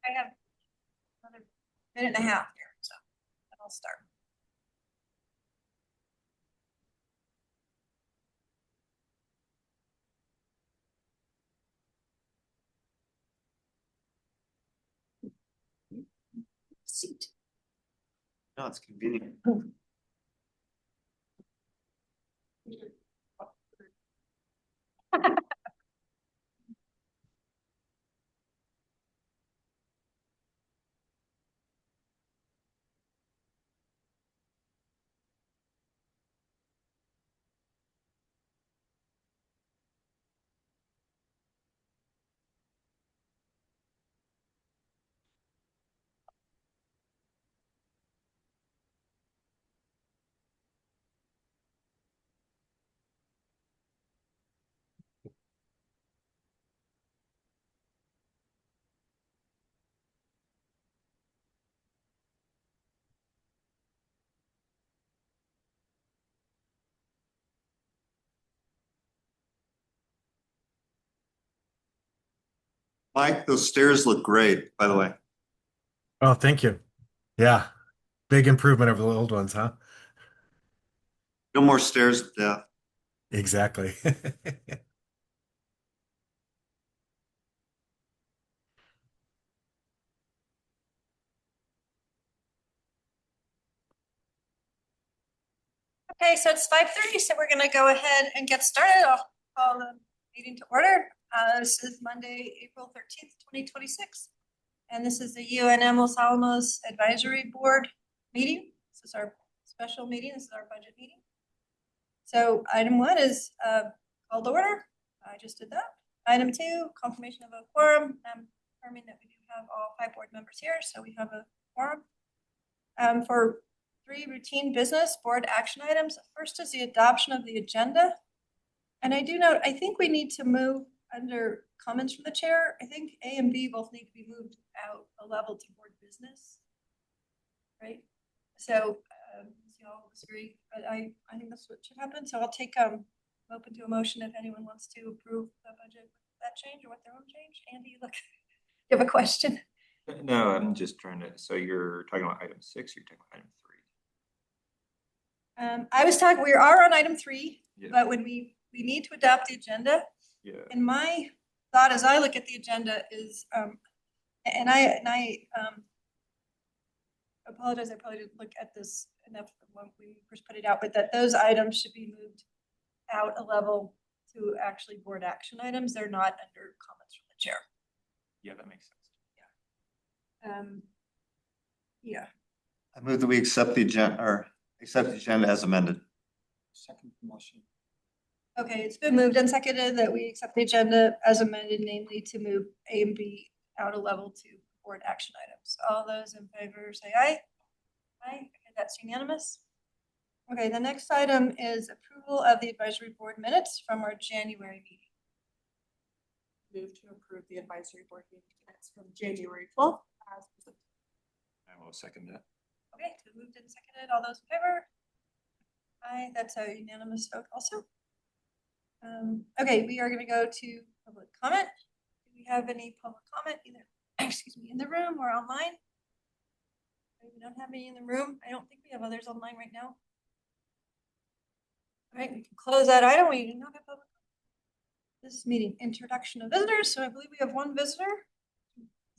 I have another minute and a half here, so I'll start. Seat. No, it's convenient. Mike, those stairs look great, by the way. Oh, thank you. Yeah, big improvement over the old ones, huh? No more stairs of death. Exactly. Okay, so it's 5:30, so we're gonna go ahead and get started. I'll call the meeting to order. This is Monday, April 13th, 2026. And this is the UNM-Los Alamos Advisory Board meeting. This is our special meeting. This is our budget meeting. So item 1 is called to order. I just did that. Item 2, confirmation of a quorum. I'm confirming that we do have all 5 board members here, so we have a quorum. For 3 routine business board action items. First is the adoption of the agenda. And I do note, I think we need to move under comments from the chair. I think A and B both need to be moved out a level to board business. Right? So you all disagree, but I think that's what should happen. So I'll take open to a motion if anyone wants to approve the budget with that change or with their own change. Andy, look, you have a question? No, I'm just trying to. So you're talking about item 6. You're talking about item 3. I was talking. We are on item 3, Yeah. but when we need to adopt the agenda. Yeah. And my thought as I look at the agenda is, and I apologize. I probably didn't look at this enough when we first put it out, but that those items should be moved out a level to actually board action items. They're not under comments from the chair. Yeah, that makes sense. Yeah. I move that we accept the agenda as amended. Second motion. Okay, it's been moved and seconded that we accept the agenda as amended, namely to move A and B out a level to board action items. All those in favor say aye. Aye, okay, that's unanimous. Okay, the next item is approval of the advisory board minutes from our January meeting. Move to approve the advisory board meeting minutes from January 12th as presented. I will second that. Okay, so moved and seconded. All those in favor? Aye, that's a unanimous vote also. Okay, we are going to go to public comment. Do we have any public comment either, excuse me, in the room or online? We don't have any in the room. I don't think we have others online right now. All right, we can close that item. We do not have public comment. This meeting, introduction of visitors. So I believe we have one visitor.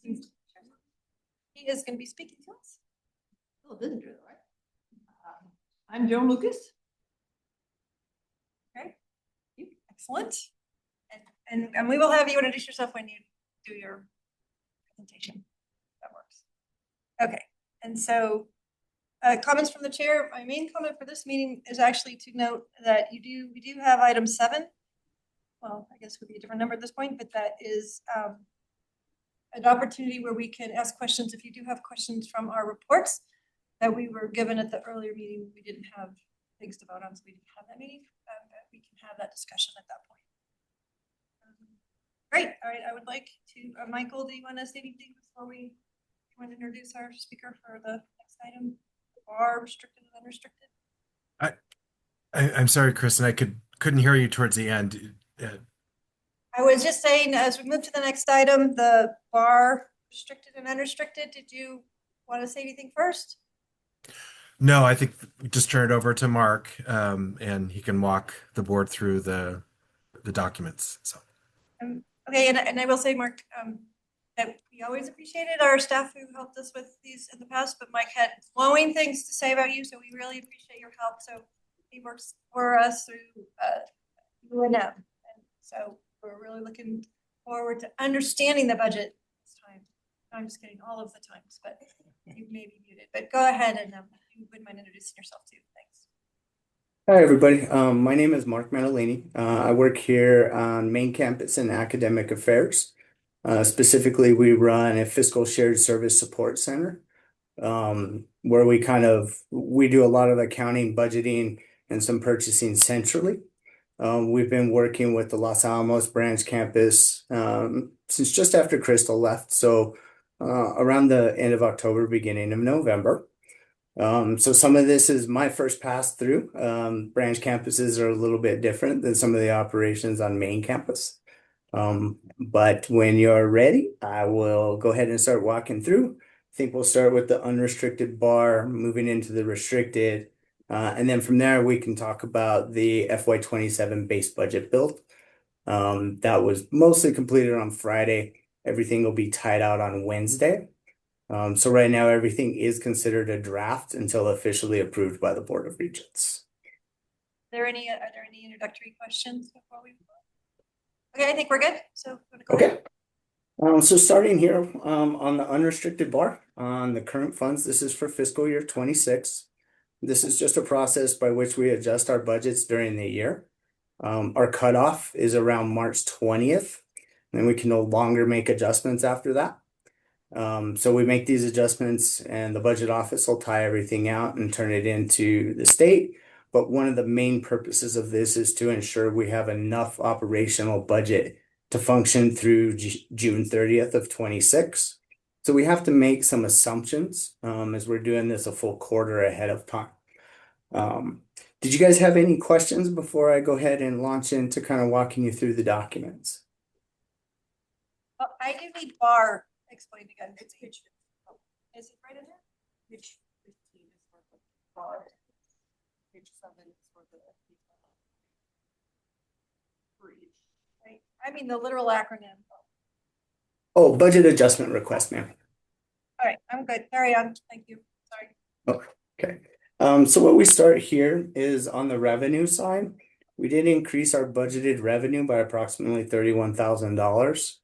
He is going to be speaking to us. Oh, visitor, right? I'm Joan Lucas. Okay, excellent. And we will have you introduce yourself when you do your presentation. That works. Okay, and so comments from the chair. My main comment for this meeting is actually to note that we do have item 7. Well, I guess it would be a different number at this point, but that is an opportunity where we can ask questions if you do have questions from our reports that we were given at the earlier meeting. We didn't have things to vote on, so we didn't have that meeting. But we can have that discussion at that point. Great. All right. I would like to, Michael, do you want to say anything before we want to introduce our speaker for the next item? Are restricted and unrestricted? I'm sorry, Kristen, I couldn't hear you towards the end. I was just saying, as we move to the next item, the bar restricted and unrestricted. Did you want to say anything first? No, I think we just turn it over to Mark, and he can walk the board through the documents. So. Okay, and I will say, Mark, that we always appreciated our staff who helped us with these in the past, but Mike had glowing things to say about you, so we really appreciate your help. So he works for us through UNM, and so we're really looking forward to understanding the budget this time. I'm just kidding, all of the times, but you may be muted. But go ahead and you wouldn't mind introducing yourself too. Thanks. Hi, everybody. My name is Mark Matalini. I work here on main campus in academic affairs. Specifically, we run a fiscal shared service support center, where we do a lot of accounting, budgeting, and some purchasing centrally. We've been working with the Los Alamos branch campus since just after Crystal left, so around the end of October, beginning of November. So some of this is my first pass through. Branch campuses are a little bit different than some of the operations on main campus. But when you're ready, I will go ahead and start walking through. I think we'll start with the unrestricted bar, moving into the restricted. And then from there, we can talk about the FY27 base budget build. That was mostly completed on Friday. Everything will be tied out on Wednesday. So right now, everything is considered a draft until officially approved by the Board of Regents. Are there any introductory questions before we? Okay, I think we're good. So go Okay. So starting here on the unrestricted bar on the current funds, this is for fiscal year 26. This is just a process by which we adjust our budgets during the year. Our cutoff is around March 20th, and then we can no longer make adjustments after that. So we make these adjustments and the budget office will tie everything out and turn it into the state. But one of the main purposes of this is to ensure we have enough operational budget to function through June 30th of 26. So we have to make some assumptions as we're doing this a full quarter ahead of time. Did you guys have any questions before I go ahead and launch into kind of walking you through the documents? I do need bar explained again. Is it right in there? Page 15 is for the bar. Page 7 is for the for each. Right. I mean the literal acronym. Oh, budget adjustment request, ma'am. All right, I'm good. Carry on. Thank you. Sorry. Okay. So what we start here is on the revenue side. We did increase our budgeted revenue by approximately $31,000.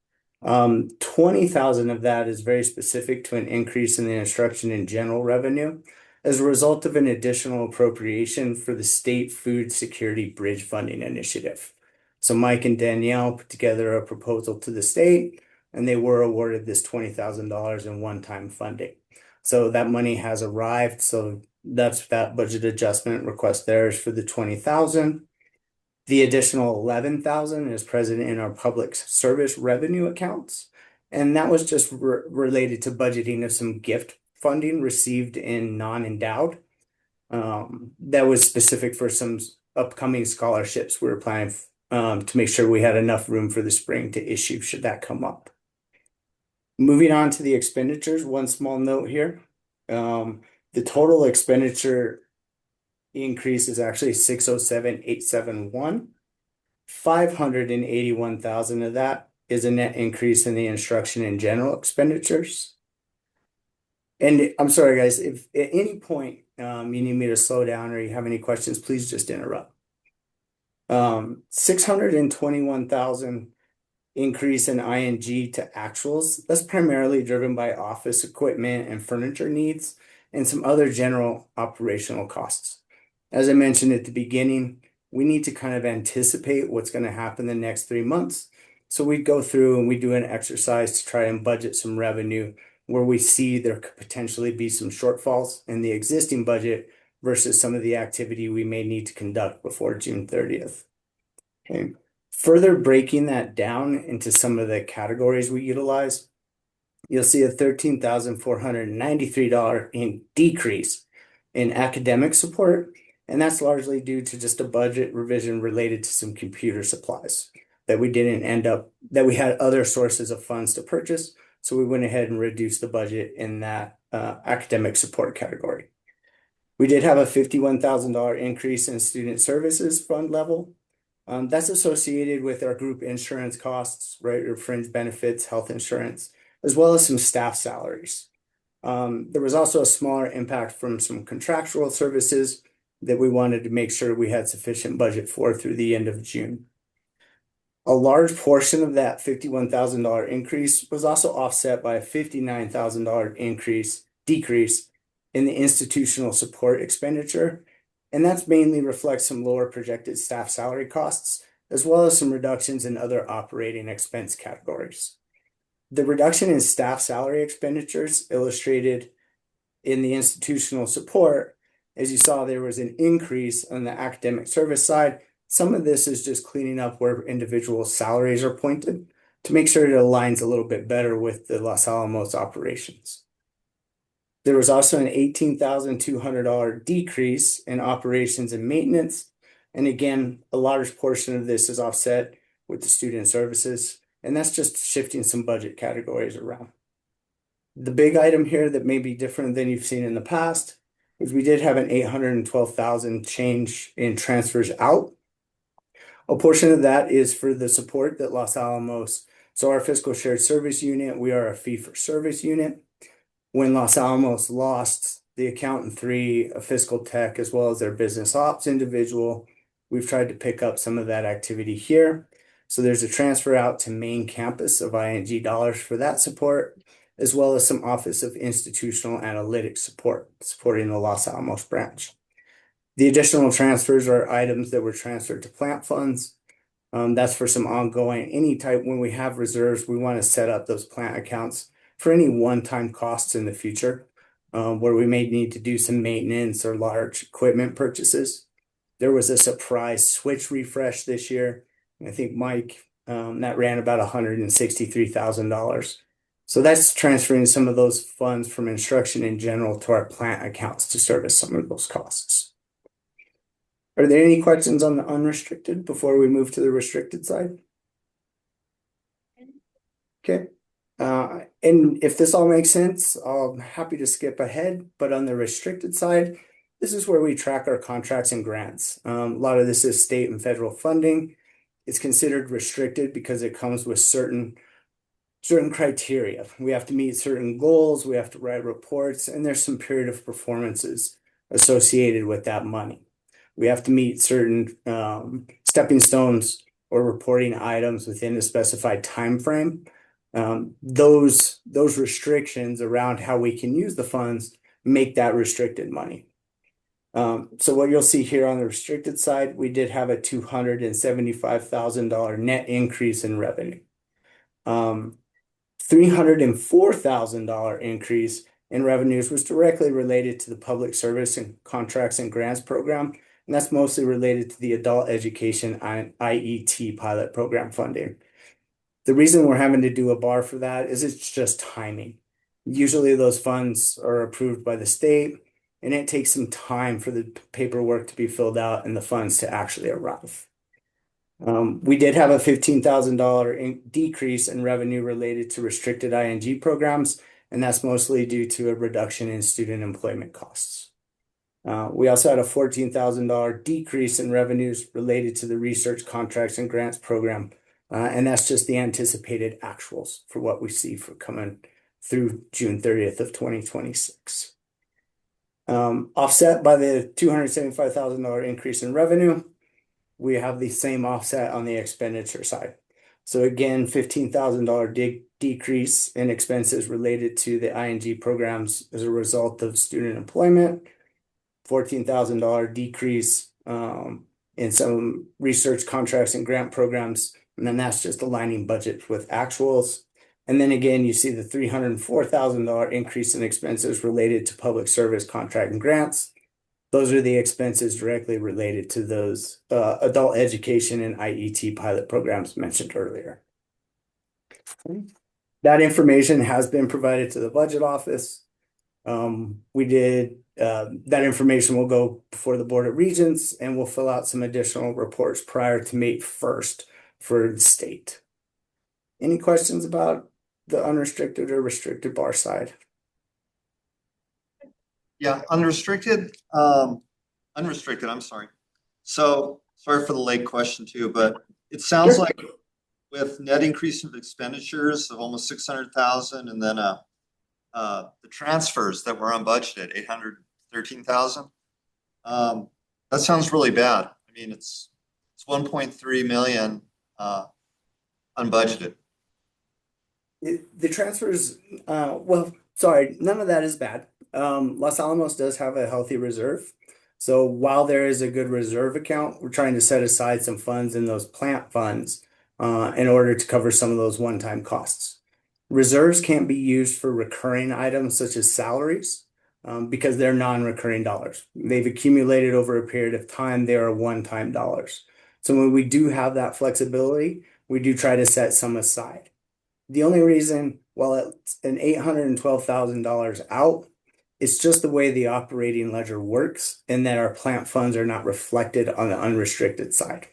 20,000 of that is very specific to an increase in the instruction in general revenue as a result of an additional appropriation for the State Food Security Bridge Funding Initiative. So Mike and Danielle put together a proposal to the state, and they were awarded this $20,000 in one-time funding. So that money has arrived. So that's that budget adjustment request there is for the 20,000. The additional 11,000 is present in our public service revenue accounts. And that was just related to budgeting of some gift funding received in non-endowed. That was specific for some upcoming scholarships we were planning to make sure we had enough room for the spring to issue should that come up. Moving on to the expenditures, one small note here. The total expenditure increase is actually 607,871. 581,000 of that is a net increase in the instruction in general expenditures. And I'm sorry, guys, if at any point you need me to slow down or you have any questions, please just interrupt. 621,000 increase in ING to actuals. That's primarily driven by office equipment and furniture needs and some other general operational costs. As I mentioned at the beginning, we need to kind of anticipate what's going to happen the next 3 months. So we go through and we do an exercise to try and budget some revenue where we see there could potentially be some shortfalls in the existing budget versus some of the activity we may need to conduct before June 30th. Okay. Further breaking that down into some of the categories we utilize, you'll see a $13,493 decrease in academic support. And that's largely due to just a budget revision related to some computer supplies that we didn't end up, that we had other sources of funds to purchase, So we went ahead and reduced the budget in that academic support category. We did have a $51,000 increase in student services fund level. That's associated with our group insurance costs, right, or fringe benefits, health insurance, as well as some staff salaries. There was also a smaller impact from some contractual services that we wanted to make sure we had sufficient budget for through the end of June. A large portion of that $51,000 increase was also offset by a $59,000 decrease in the institutional support expenditure. And that's mainly reflects some lower projected staff salary costs, as well as some reductions in other operating expense categories. The reduction in staff salary expenditures illustrated in the institutional support, as you saw, there was an increase on the academic service side. Some of this is just cleaning up where individual salaries are pointed to make sure it aligns a little bit better with the Los Alamos operations. There was also an $18,200 decrease in operations and maintenance. And again, a large portion of this is offset with the student services, and that's just shifting some budget categories around. The big item here that may be different than you've seen in the past is we did have an $812,000 change in transfers out. A portion of that is for the support that Los Alamos, so our fiscal shared service unit, we are a fee for service unit. When Los Alamos lost the accountant 3, a fiscal tech, as well as their business ops individual, we've tried to pick up some of that activity here. So there's a transfer out to main campus of ING dollars for that support, as well as some Office of Institutional Analytics support, supporting the Los Alamos branch. The additional transfers are items that were transferred to plant funds. That's for some ongoing, any type, when we have reserves, we want to set up those plant accounts for any one-time costs in the future, where we may need to do some maintenance or large equipment purchases. There was a surprise switch refresh this year. I think Mike, that ran about $163,000. So that's transferring some of those funds from instruction in general to our plant accounts to service some of those costs. Are there any questions on the unrestricted before we move to the restricted side? Okay. And if this all makes sense, I'm happy to skip ahead, but on the restricted side, this is where we track our contracts and grants. A lot of this is state and federal funding. It's considered restricted because it comes with certain criteria. We have to meet certain goals, we have to write reports, and there's some period of performances associated with that money. We have to meet certain stepping stones or reporting items within a specified time frame. Those restrictions around how we can use the funds make that restricted money. So what you'll see here on the restricted side, we did have a $275,000 net increase in revenue. $304,000 increase in revenues was directly related to the public service and contracts and grants program. And that's mostly related to the adult education IET pilot program funding. The reason we're having to do a bar for that is it's just timing. Usually those funds are approved by the state, and it takes some time for the paperwork to be filled out and the funds to actually arrive. We did have a $15,000 decrease in revenue related to restricted ING programs, and that's mostly due to a reduction in student employment costs. We also had a $14,000 decrease in revenues related to the research contracts and grants program, and that's just the anticipated actuals for what we see for coming through June 30th of 2026. Offset by the $275,000 increase in revenue, we have the same offset on the expenditure side. So again, $15,000 decrease in expenses related to the ING programs as a result of student employment, $14,000 decrease in some research contracts and grant programs, and then that's just aligning budget with actuals. And then again, you see the $304,000 increase in expenses related to public service contract and grants. Those are the expenses directly related to those adult education and IET pilot programs mentioned earlier. That information has been provided to the budget office. That information will go before the Board of Regents, and we'll fill out some additional reports prior to May 1st for the state. Any questions about the unrestricted or restricted bar side. Yeah, unrestricted, I'm sorry. So, sorry for the late question too, but it sounds Sure. like with net increase of expenditures of almost 600,000 and then the transfers that were unbudgeted, 813,000. That sounds really bad. I mean, it's 1.3 million unbudgeted. The transfers, well, sorry, none of that is bad. Los Alamos does have a healthy reserve. So while there is a good reserve account, we're trying to set aside some funds in those plant funds in order to cover some of those one-time costs. Reserves can't be used for recurring items such as salaries because they're non-recurring dollars. They've accumulated over a period of time. They are one-time dollars. So when we do have that flexibility, we do try to set some aside. The only reason, while it's an $812,000 out, it's just the way the operating ledger works, and that our plant funds are not reflected on the unrestricted side.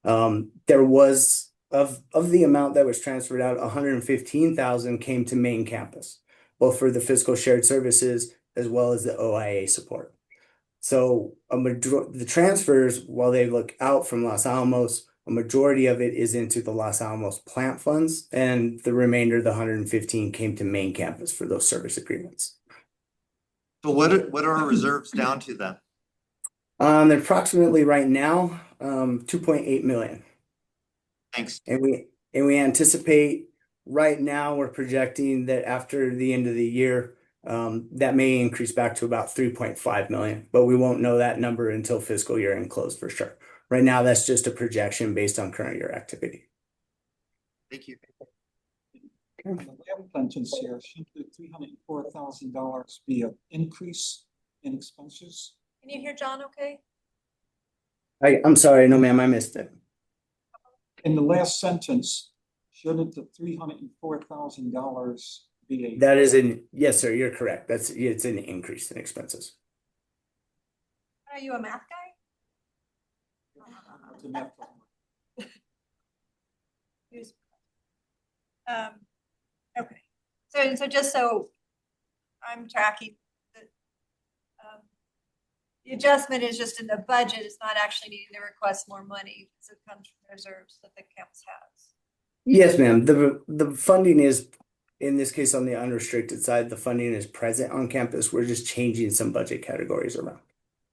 There was of the amount that was transferred out, 115,000 came to main campus, both for the fiscal shared services as well as the OIA support. So the transfers, while they look out from Los Alamos, a majority of it is into the Los Alamos plant funds, and the remainder, the 115, came to main campus for those service agreements. So what are our reserves down to then? They're approximately right now, 2.8 million. Thanks. And we anticipate right now we're projecting that after the end of the year, that may increase back to about 3.5 million, but we won't know that number until fiscal year end close for sure. Right now, that's just a projection based on current year activity. Thank you. On the lab sentence here, should the $304,000 be an increase in expenses? Can you hear John okay? I'm sorry, no ma'am, I missed it. In the last sentence, shouldn't the $304,000 be a? That is yes, sir, you're correct. It's an increase in expenses. Are you a math guy? It's a math problem. Okay, so just so I'm tracking, the adjustment is just in the budget. It's not actually needing to request more money because it comes from reserves that the campus has. Yes, ma'am. The funding is, in this case, on the unrestricted side, the funding is present on campus. We're just changing some budget categories around.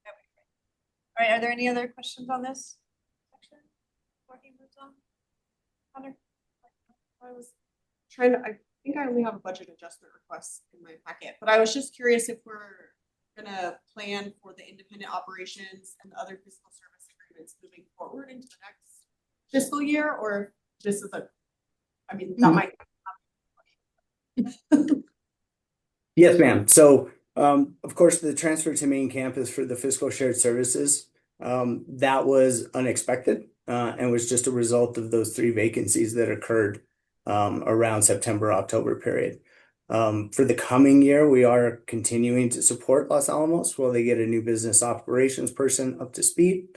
Okay, great. All right, are there any other questions on this section before he moves on? Connor? I was trying to, I think I only have a budget adjustment request in my packet, but I was just curious if we're gonna plan for the independent operations and the other fiscal service agreements moving forward into the next fiscal year, or this is that might. Yes, ma'am. So, of course, the transfer to main campus for the fiscal shared services, that was unexpected and was just a result of those 3 vacancies that occurred around September, October period. For the coming year, we are continuing to support Los Alamos while they get a new business operations person up to speed.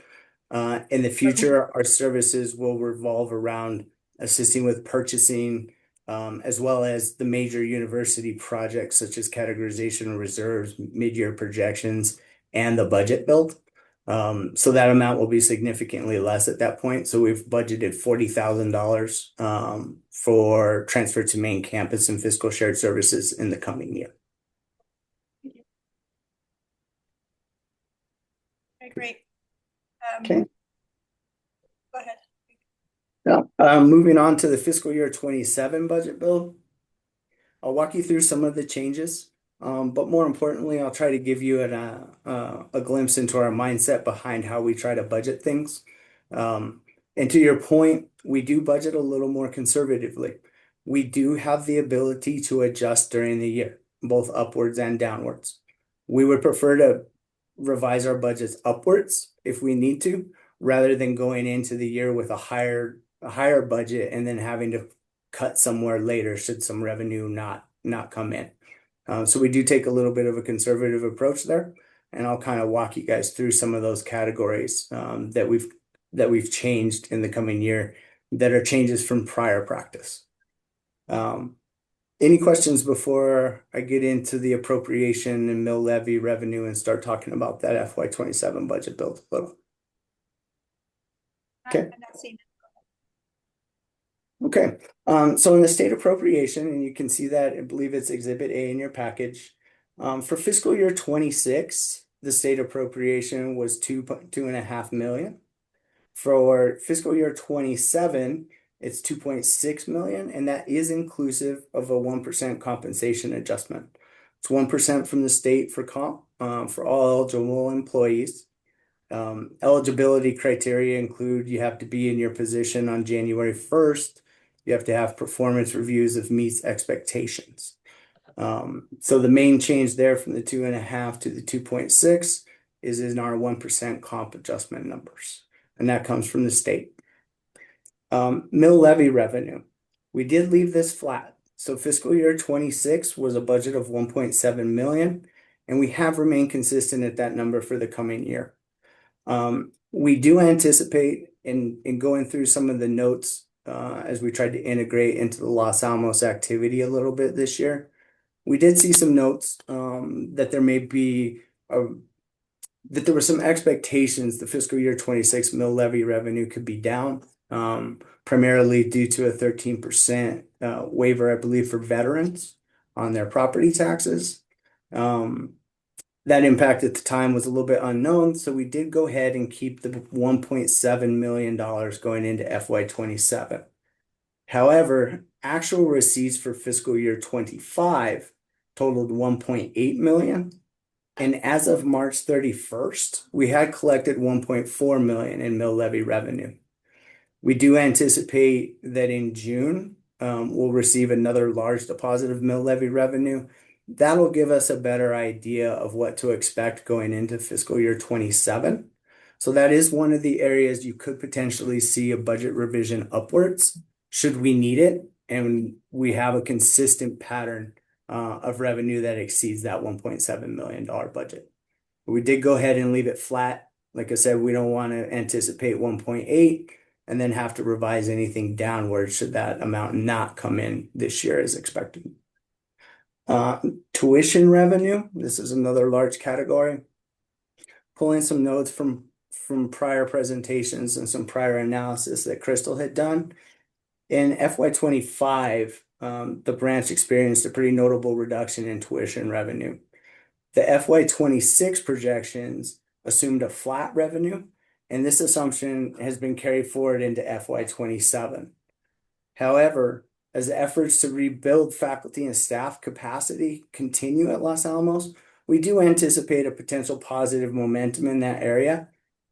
In the future, our services will revolve around assisting with purchasing, as well as the major university projects such as categorization reserves, mid-year projections, and the budget build. So that amount will be significantly less at that point. So we've budgeted $40,000 for transfer to main campus and fiscal shared services in the coming year. Okay, great. Okay. Go ahead. Now, moving on to the fiscal year 27 budget build. I'll walk you through some of the changes, but more importantly, I'll try to give you a glimpse into our mindset behind how we try to budget things. And to your point, we do budget a little more conservatively. We do have the ability to adjust during the year, both upwards and downwards. We would prefer to revise our budgets upwards if we need to, rather than going into the year with a higher budget and then having to cut somewhere later should some revenue not come in. So we do take a little bit of a conservative approach there, and I'll kind of walk you guys through some of those categories that we've changed in the coming year that are changes from prior practice. Any questions before I get into the appropriation and mill levy revenue and start talking about that FY27 budget build a little? Okay. I've not seen it. Okay, so in the state appropriation, and you can see that, I believe it's Exhibit A in your package. For fiscal year 26, the state appropriation was 2.5 million. For fiscal year 27, it's 2.6 million, and that is inclusive of a 1% compensation adjustment. It's 1% from the state for comp, for all eligible employees. Eligibility criteria include you have to be in your position on January 1st. You have to have performance reviews of meets expectations. So the main change there from the 2.5 to the 2.6 is in our 1% comp adjustment numbers, and that comes from the state. Mill levy revenue. We did leave this flat. So fiscal year 26 was a budget of 1.7 million, and we have remained consistent at that number for the coming year. We do anticipate in going through some of the notes as we tried to integrate into the Los Alamos activity a little bit this year. We did see some notes that there may be that there were some expectations the fiscal year 26 mill levy revenue could be down, primarily due to a 13% waiver, I believe, for veterans on their property taxes. That impact at the time was a little bit unknown, so we did go ahead and keep the $1.7 million going into FY27. However, actual receipts for fiscal year 25 totaled 1.8 million. And as of March 31st, we had collected 1.4 million in mill levy revenue. We do anticipate that in June, we'll receive another large deposit of mill levy revenue. That'll give us a better idea of what to expect going into fiscal year 27. So that is one of the areas you could potentially see a budget revision upwards should we need it, and we have a consistent pattern of revenue that exceeds that $1.7 million budget. We did go ahead and leave it flat. Like I said, we don't want to anticipate 1.8 and then have to revise anything downward should that amount not come in this year as expected. Tuition revenue, this is another large category. Pulling some notes from prior presentations and some prior analysis that Crystal had done. In FY25, the branch experienced a pretty notable reduction in tuition revenue. The FY26 projections assumed a flat revenue, and this assumption has been carried forward into FY27. However, as efforts to rebuild faculty and staff capacity continue at Los Alamos, we do anticipate a potential positive momentum in that area,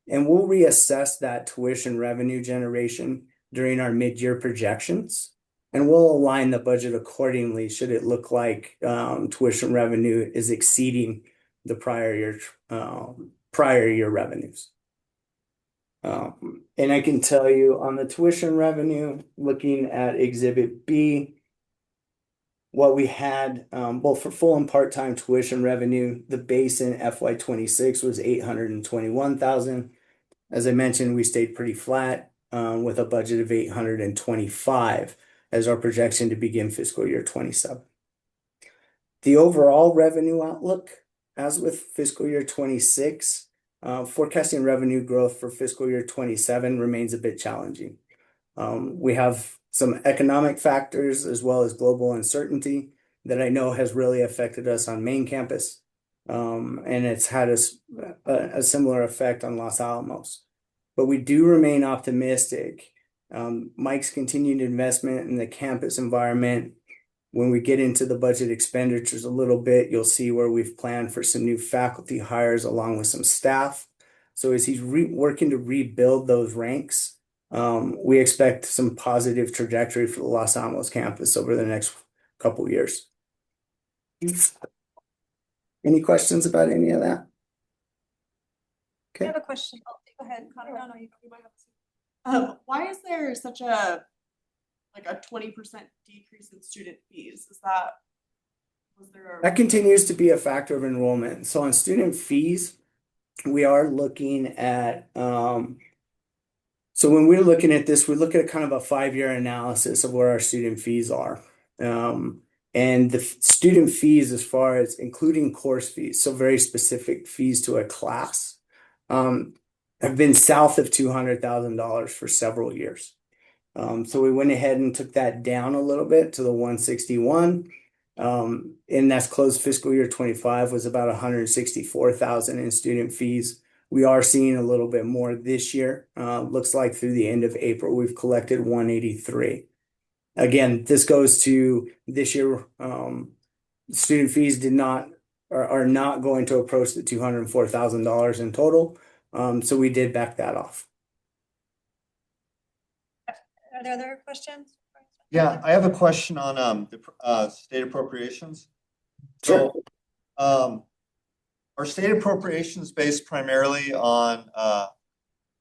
and we'll reassess that tuition revenue generation during our mid-year projections, and we'll align the budget accordingly should it look like tuition revenue is exceeding the prior year revenues. And I can tell you on the tuition revenue, looking at Exhibit B, what we had both for full and part-time tuition revenue, the base in FY26 was $821,000. As I mentioned, we stayed pretty flat with a budget of $825 as our projection to begin fiscal year 27. The overall revenue outlook, as with fiscal year 26, forecasting revenue growth for fiscal year 27 remains a bit challenging. We have some economic factors as well as global uncertainty that I know has really affected us on main campus, and it's had a similar effect on Los Alamos. But we do remain optimistic. Mike's continued investment in the campus environment. When we get into the budget expenditures a little bit, you'll see where we've planned for some new faculty hires along with some staff. So as he's working to rebuild those ranks, we expect some positive trajectory for the Los Alamos campus over the next couple years. Any questions about any of that? I have a question. Oh, go ahead, Connor. No, you might have Why is there such a 20% decrease in student fees? That continues to be a factor of enrollment. So on student fees, we are looking at so when we're looking at this, we look at kind of a 5-year analysis of where our student fees are. And the student fees, as far as including course fees, so very specific fees to a class, have been south of $200,000 for several years. So we went ahead and took that down a little bit to the 161. And that's closed fiscal year 25 was about 164,000 in student fees. We are seeing a little bit more this year. Looks like through the end of April, we've collected 183. Again, this goes to this year. Student fees are not going to approach the $204,000 in total. So we did back that off. Are there other questions? Yeah, I have a question on the state appropriations. Sure. So are state appropriations based primarily on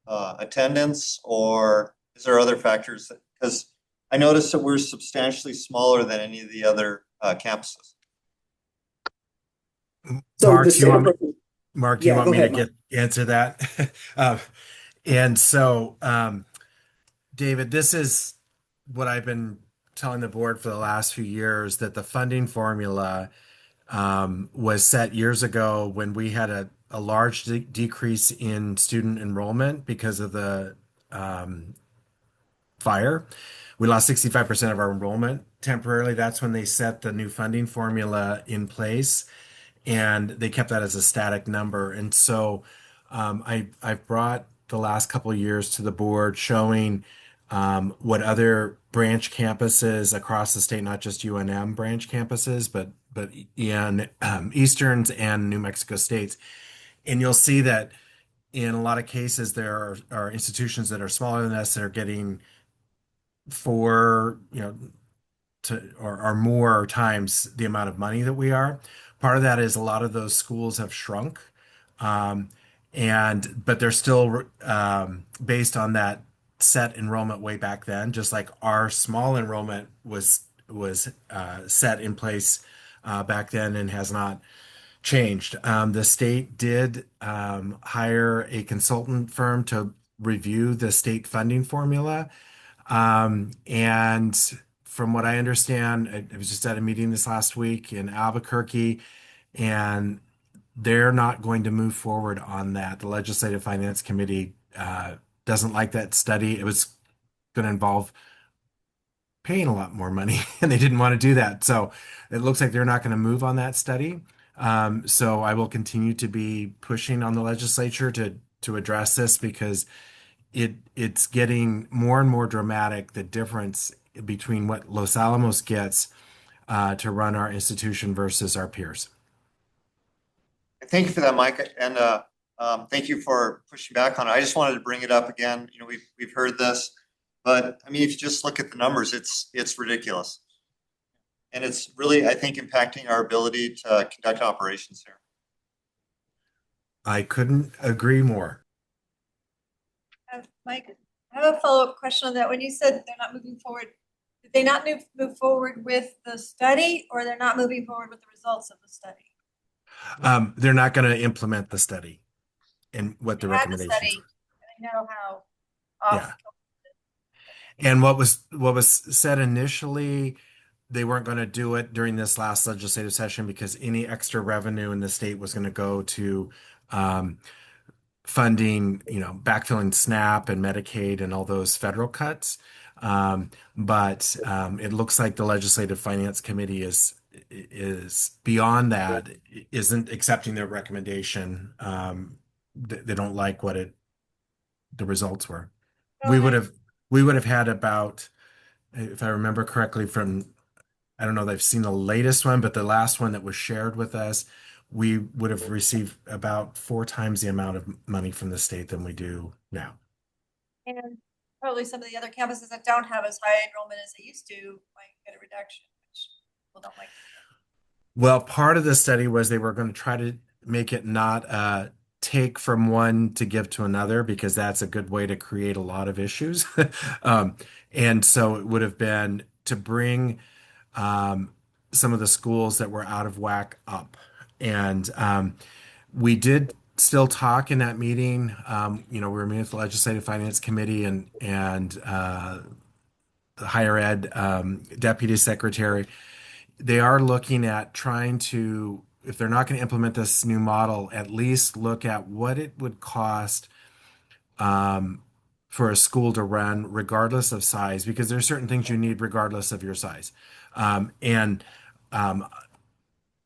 attendance, or is there other factors? Because I noticed that we're substantially smaller than any of the other campuses. So Mark, the you state want, appro- Mark, Yeah, you want go me ahead, to Mike. answer that? And so, David, this is what I've been telling the board for the last few years, that the funding formula was set years ago when we had a large decrease in student enrollment because of the fire. We lost 65% of our enrollment temporarily. That's when they set the new funding formula in place, and they kept that as a static number. And so I've brought the last couple of years to the board showing what other branch campuses across the state, not just UNM branch campuses, but in Easterns and New Mexico states. And you'll see that in a lot of cases, there are institutions that are smaller than us that are getting four, or more times the amount of money that we are. Part of that is a lot of those schools have shrunk, um, but they're still based on that set enrollment way back then. Just like our small enrollment was set in place back then and has not changed. The state did hire a consultant firm to review the state funding formula. And from what I understand, I was just at a meeting this last week in Albuquerque, and they're not going to move forward on that. The Legislative Finance Committee doesn't like that study. It was going to involve paying a lot more money, and they didn't want to do that. So it looks like they're not going to move on that study. So I will continue to be pushing on the legislature to address this, because it's getting more and more dramatic, the difference between what Los Alamos gets to run our institution versus our peers. Thank you for that, Mike, and thank you for pushing back on it. I just wanted to bring it up again. We've heard this, but I mean, if you just look at the numbers, it's ridiculous, and it's really, I think, impacting our ability to conduct operations here. I couldn't agree more. Mike, I have a follow-up question on that. When you said they're not moving forward, did they not move forward with the study, or they're not moving forward with the results of the study? They're not going to implement the study and what the They had the recommendations study, are. and I know how Yeah. off. And what was said initially, they weren't going to do it during this last legislative session because any extra revenue in the state was going to go to funding, backfilling SNAP and Medicaid and all those federal cuts. But it looks like the Legislative Finance Committee is beyond that, isn't accepting their recommendation. They don't like the results were. We would have had about, if I remember correctly, I don't know that I've seen the latest one, but the last one that was shared with us, we would have received about 4 times the amount of money from the state than we do now. And probably some of the other campuses that don't have as high enrollment as they used to might get a reduction, which people don't like. Well, part of the study was they were going to try to make it not take from one to give to another, because that's a good way to create a lot of issues. And so it would have been to bring some of the schools that were out of whack up. And we did still talk in that meeting. We were meeting with the Legislative Finance Committee and the Higher Ed Deputy Secretary. they are looking at trying to, if they're not going to implement this new model, at least look at what it would cost for a school to run regardless of size, because there are certain things you need regardless of your size. And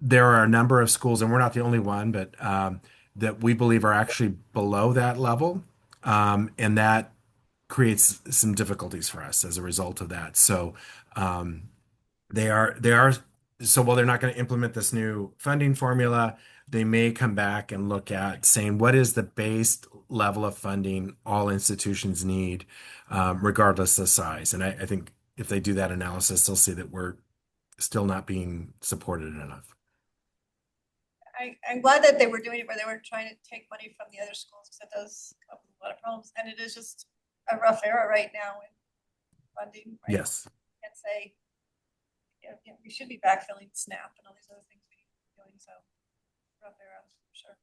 there are a number of schools, and we're not the only one, but that we believe are actually below that level. And that creates some difficulties for us as a result of that. So they are so while they're not going to implement this new funding formula, they may come back and look at saying what is the base level of funding all institutions need, regardless of size. And I think if they do that analysis, they'll see that we're still not being supported enough. I'm glad that they were doing it where they were trying to take money from the other schools, because it does come up with a lot of problems, and it is just a rough era right now in funding. Right? Yes. And say, we should be backfilling SNAP and all these other things we need to be doing. So rough era for sure.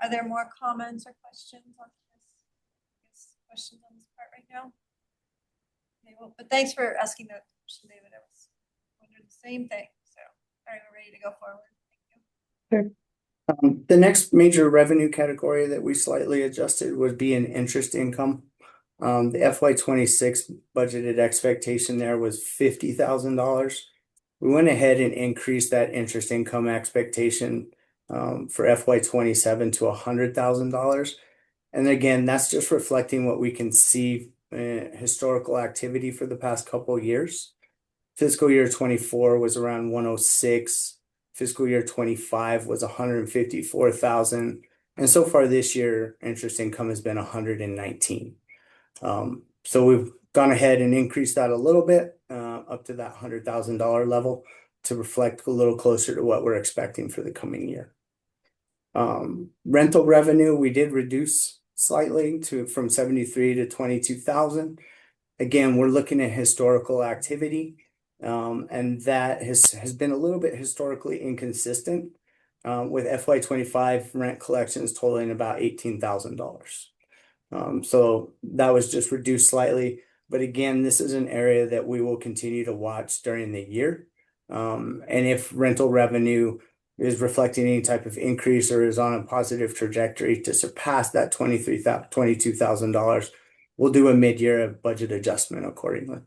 Are there more comments or questions on this? Questions on this part right now? Okay, well, but thanks for asking that question, David. I was wondering the same thing. So, all right, we're ready to go forward. The next major revenue category that we slightly adjusted would be in interest income. The FY26 budgeted expectation there was $50,000. We went ahead and increased that interest income expectation for FY27 to $100,000. And again, that's just reflecting what we can see historical activity for the past couple of years. Fiscal year 24 was around 106. Fiscal year 25 was 154,000. And so far this year, interest income has been 119. So we've gone ahead and increased that a little bit up to that $100,000 level to reflect a little closer to what we're expecting for the coming year. Rental revenue, we did reduce slightly from 73 to 22,000. Again, we're looking at historical activity. And that has been a little bit historically inconsistent, with FY25 rent collections totaling about $18,000. So that was just reduced slightly. But again, this is an area that we will continue to watch during the year. And if rental revenue is reflecting any type of increase or is on a positive trajectory to surpass that $22,000, we'll do a mid-year budget adjustment accordingly.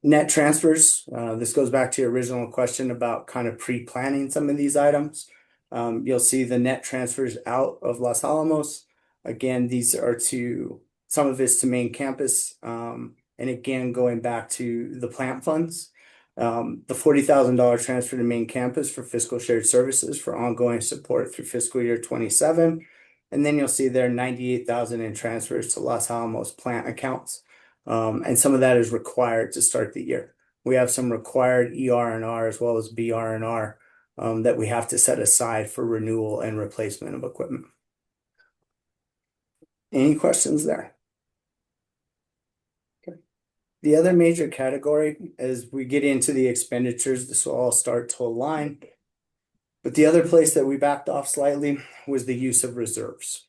Net transfers, this goes back to your original question about kind of pre-planning some of these items. You'll see the net transfers out of Los Alamos. Again, these are some of it's to main campus. And again, going back to the plant funds, the $40,000 transfer to main campus for fiscal shared services for ongoing support through fiscal year 27. And then you'll see there 98,000 in transfers to Los Alamos plant accounts. And some of that is required to start the year. We have some required ER&R as well as BR&R that we have to set aside for renewal and replacement of equipment. Any questions there? Okay. The other major category, as we get into the expenditures, this will all start to align. But the other place that we backed off slightly was the use of reserves.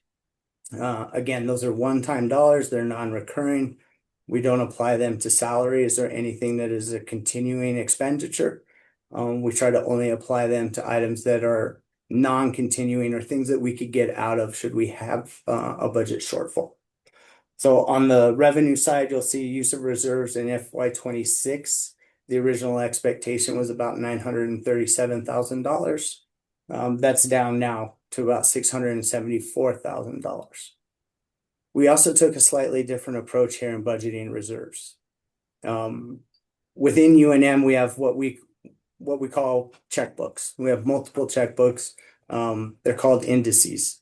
Again, those are one-time dollars. They're non-recurring. We don't apply them to salaries or anything that is a continuing expenditure. We try to only apply them to items that are non-continuing or things that we could get out of should we have a budget shortfall. So on the revenue side, you'll see use of reserves in FY26. The original expectation was about $937,000. That's down now to about $674,000. We also took a slightly different approach here in budgeting reserves. Within UNM, we have what we call checkbooks. We have multiple checkbooks. They're called indices.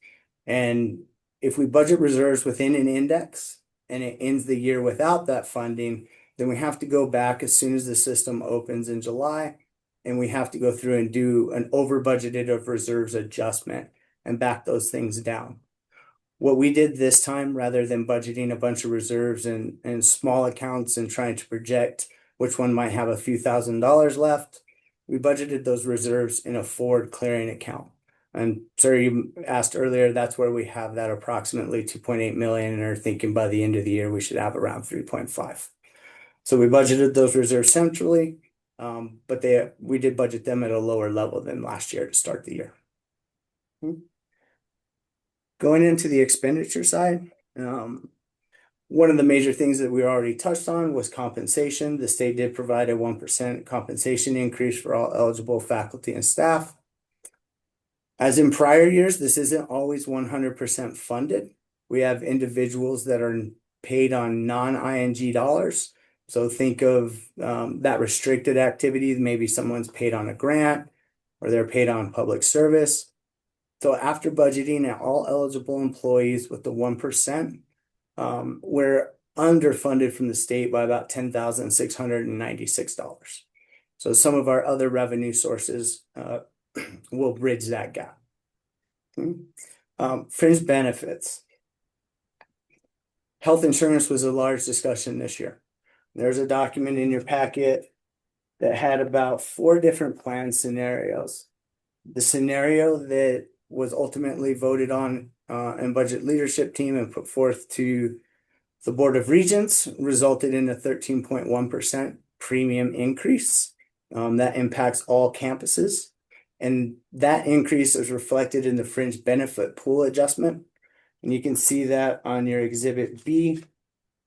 And if we budget reserves within an index and it ends the year without that funding, then we have to go back as soon as the system opens in July, and we have to go through and do an over budgeted of reserves adjustment and back those things down. What we did this time, rather than budgeting a bunch of reserves and small accounts and trying to project which one might have a few $1,000s left, we budgeted those reserves in a forward clearing account. And sir, you asked earlier, that's where we have that approximately 2.8 million and are thinking by the end of the year we should have around 3.5. So we budgeted those reserves centrally. But we did budget them at a lower level than last year to start the year. Going into the expenditure side, one of the major things that we already touched on was compensation. The state did provide a 1% compensation increase for all eligible faculty and staff. As in prior years, this isn't always 100% funded. We have individuals that are paid on non-ING dollars. So think of that restricted activity. Maybe someone's paid on a grant or they're paid on public service. So after budgeting at all eligible employees with the 1%, we're underfunded from the state by about $10,696. So some of our other revenue sources will bridge that gap. Fringe benefits. Health insurance was a large discussion this year. There's a document in your packet that had about 4 different plan scenarios. The scenario that was ultimately voted on in budget leadership team and put forth to the Board of Regents resulted in a 13.1% premium increase. That impacts all campuses. And that increase is reflected in the fringe benefit pool adjustment. And you can see that on your Exhibit B.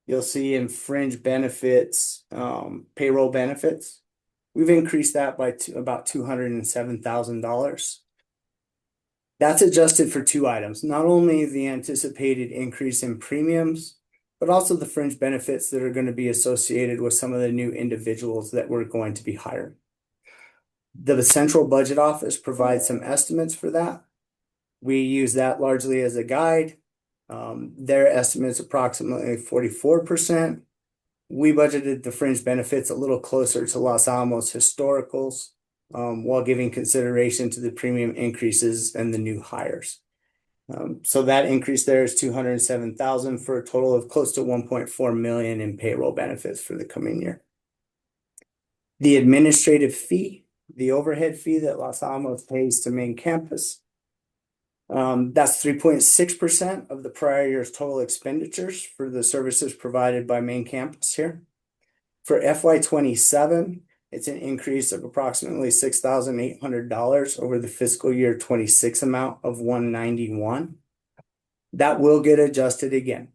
You'll see in fringe benefits, payroll benefits. We've increased that by about $207,000. That's adjusted for 2 items, not only the anticipated increase in premiums, but also the fringe benefits that are going to be associated with some of the new individuals that we're going to be hiring. The Central Budget Office provides some estimates for that. We use that largely as a guide. Their estimate's approximately 44%. We budgeted the fringe benefits a little closer to Los Alamos historicals, while giving consideration to the premium increases and the new hires. So that increase there is $207,000 for a total of close to $1.4 million in payroll benefits for the coming year. The administrative fee, the overhead fee that Los Alamos pays to main campus, that's 3.6% of the prior year's total expenditures for the services provided by main campus here. For FY27, it's an increase of approximately $6,800 over the fiscal year 26 amount of $191. That will get adjusted again.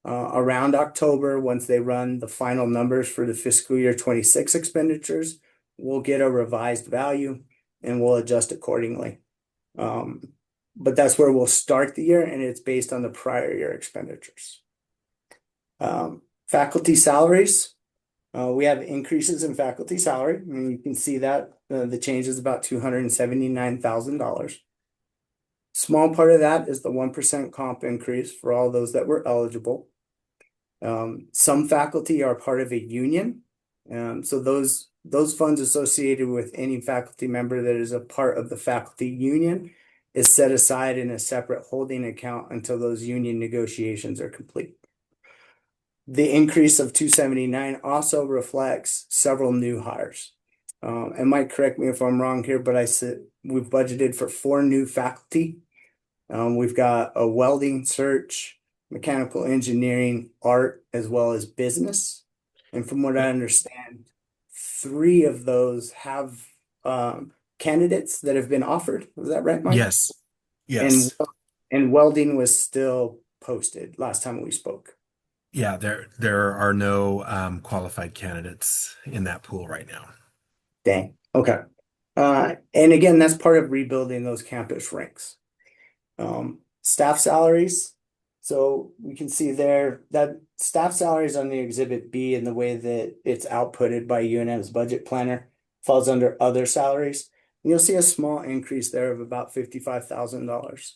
Around October, once they run the final numbers for the fiscal year 26 expenditures, we'll get a revised value and we'll adjust accordingly. But that's where we'll start the year, and it's based on the prior year expenditures. Faculty salaries. We have increases in faculty salary. And you can see that the change is about $279,000. Small part of that is the 1% comp increase for all those that were eligible. Some faculty are part of a union. So those funds associated with any faculty member that is a part of the faculty union is set aside in a separate holding account until those union negotiations are complete. The increase of $279 also reflects several new hires. And Mike, correct me if I'm wrong here, but I said we've budgeted for 4 new faculty. We've got a welding search, mechanical engineering, art, as well as business. And from what I understand, 3 of those have candidates that have been offered. Was that right, Mike? Yes. Yes. And welding was still posted last time we spoke. Yeah, there are no qualified candidates in that pool right now. Dang. Okay. And again, that's part of rebuilding those campus ranks. Staff salaries. So we can see there that staff salaries on the Exhibit B and the way that it's outputted by UNM's budget planner falls under other salaries. And you'll see a small increase there of about $55,000.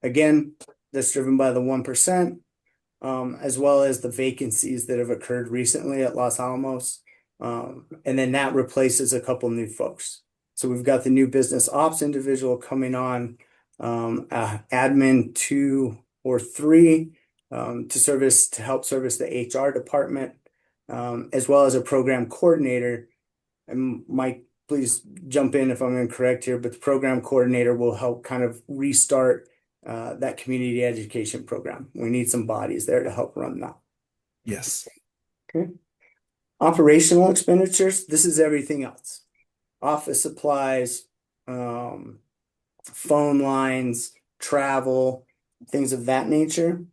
Again, that's driven by the 1%, as well as the vacancies that have occurred recently at Los Alamos. And then that replaces a couple new folks. So we've got the new business ops individual coming on, admin 2 or 3 to help service the HR department, as well as a program coordinator. And Mike, please jump in if I'm incorrect here, but the program coordinator will help kind of restart that community education program. We need some bodies there to help run that. Yes. Okay. Operational expenditures, this is everything else. Office supplies, phone lines, travel, things of that nature.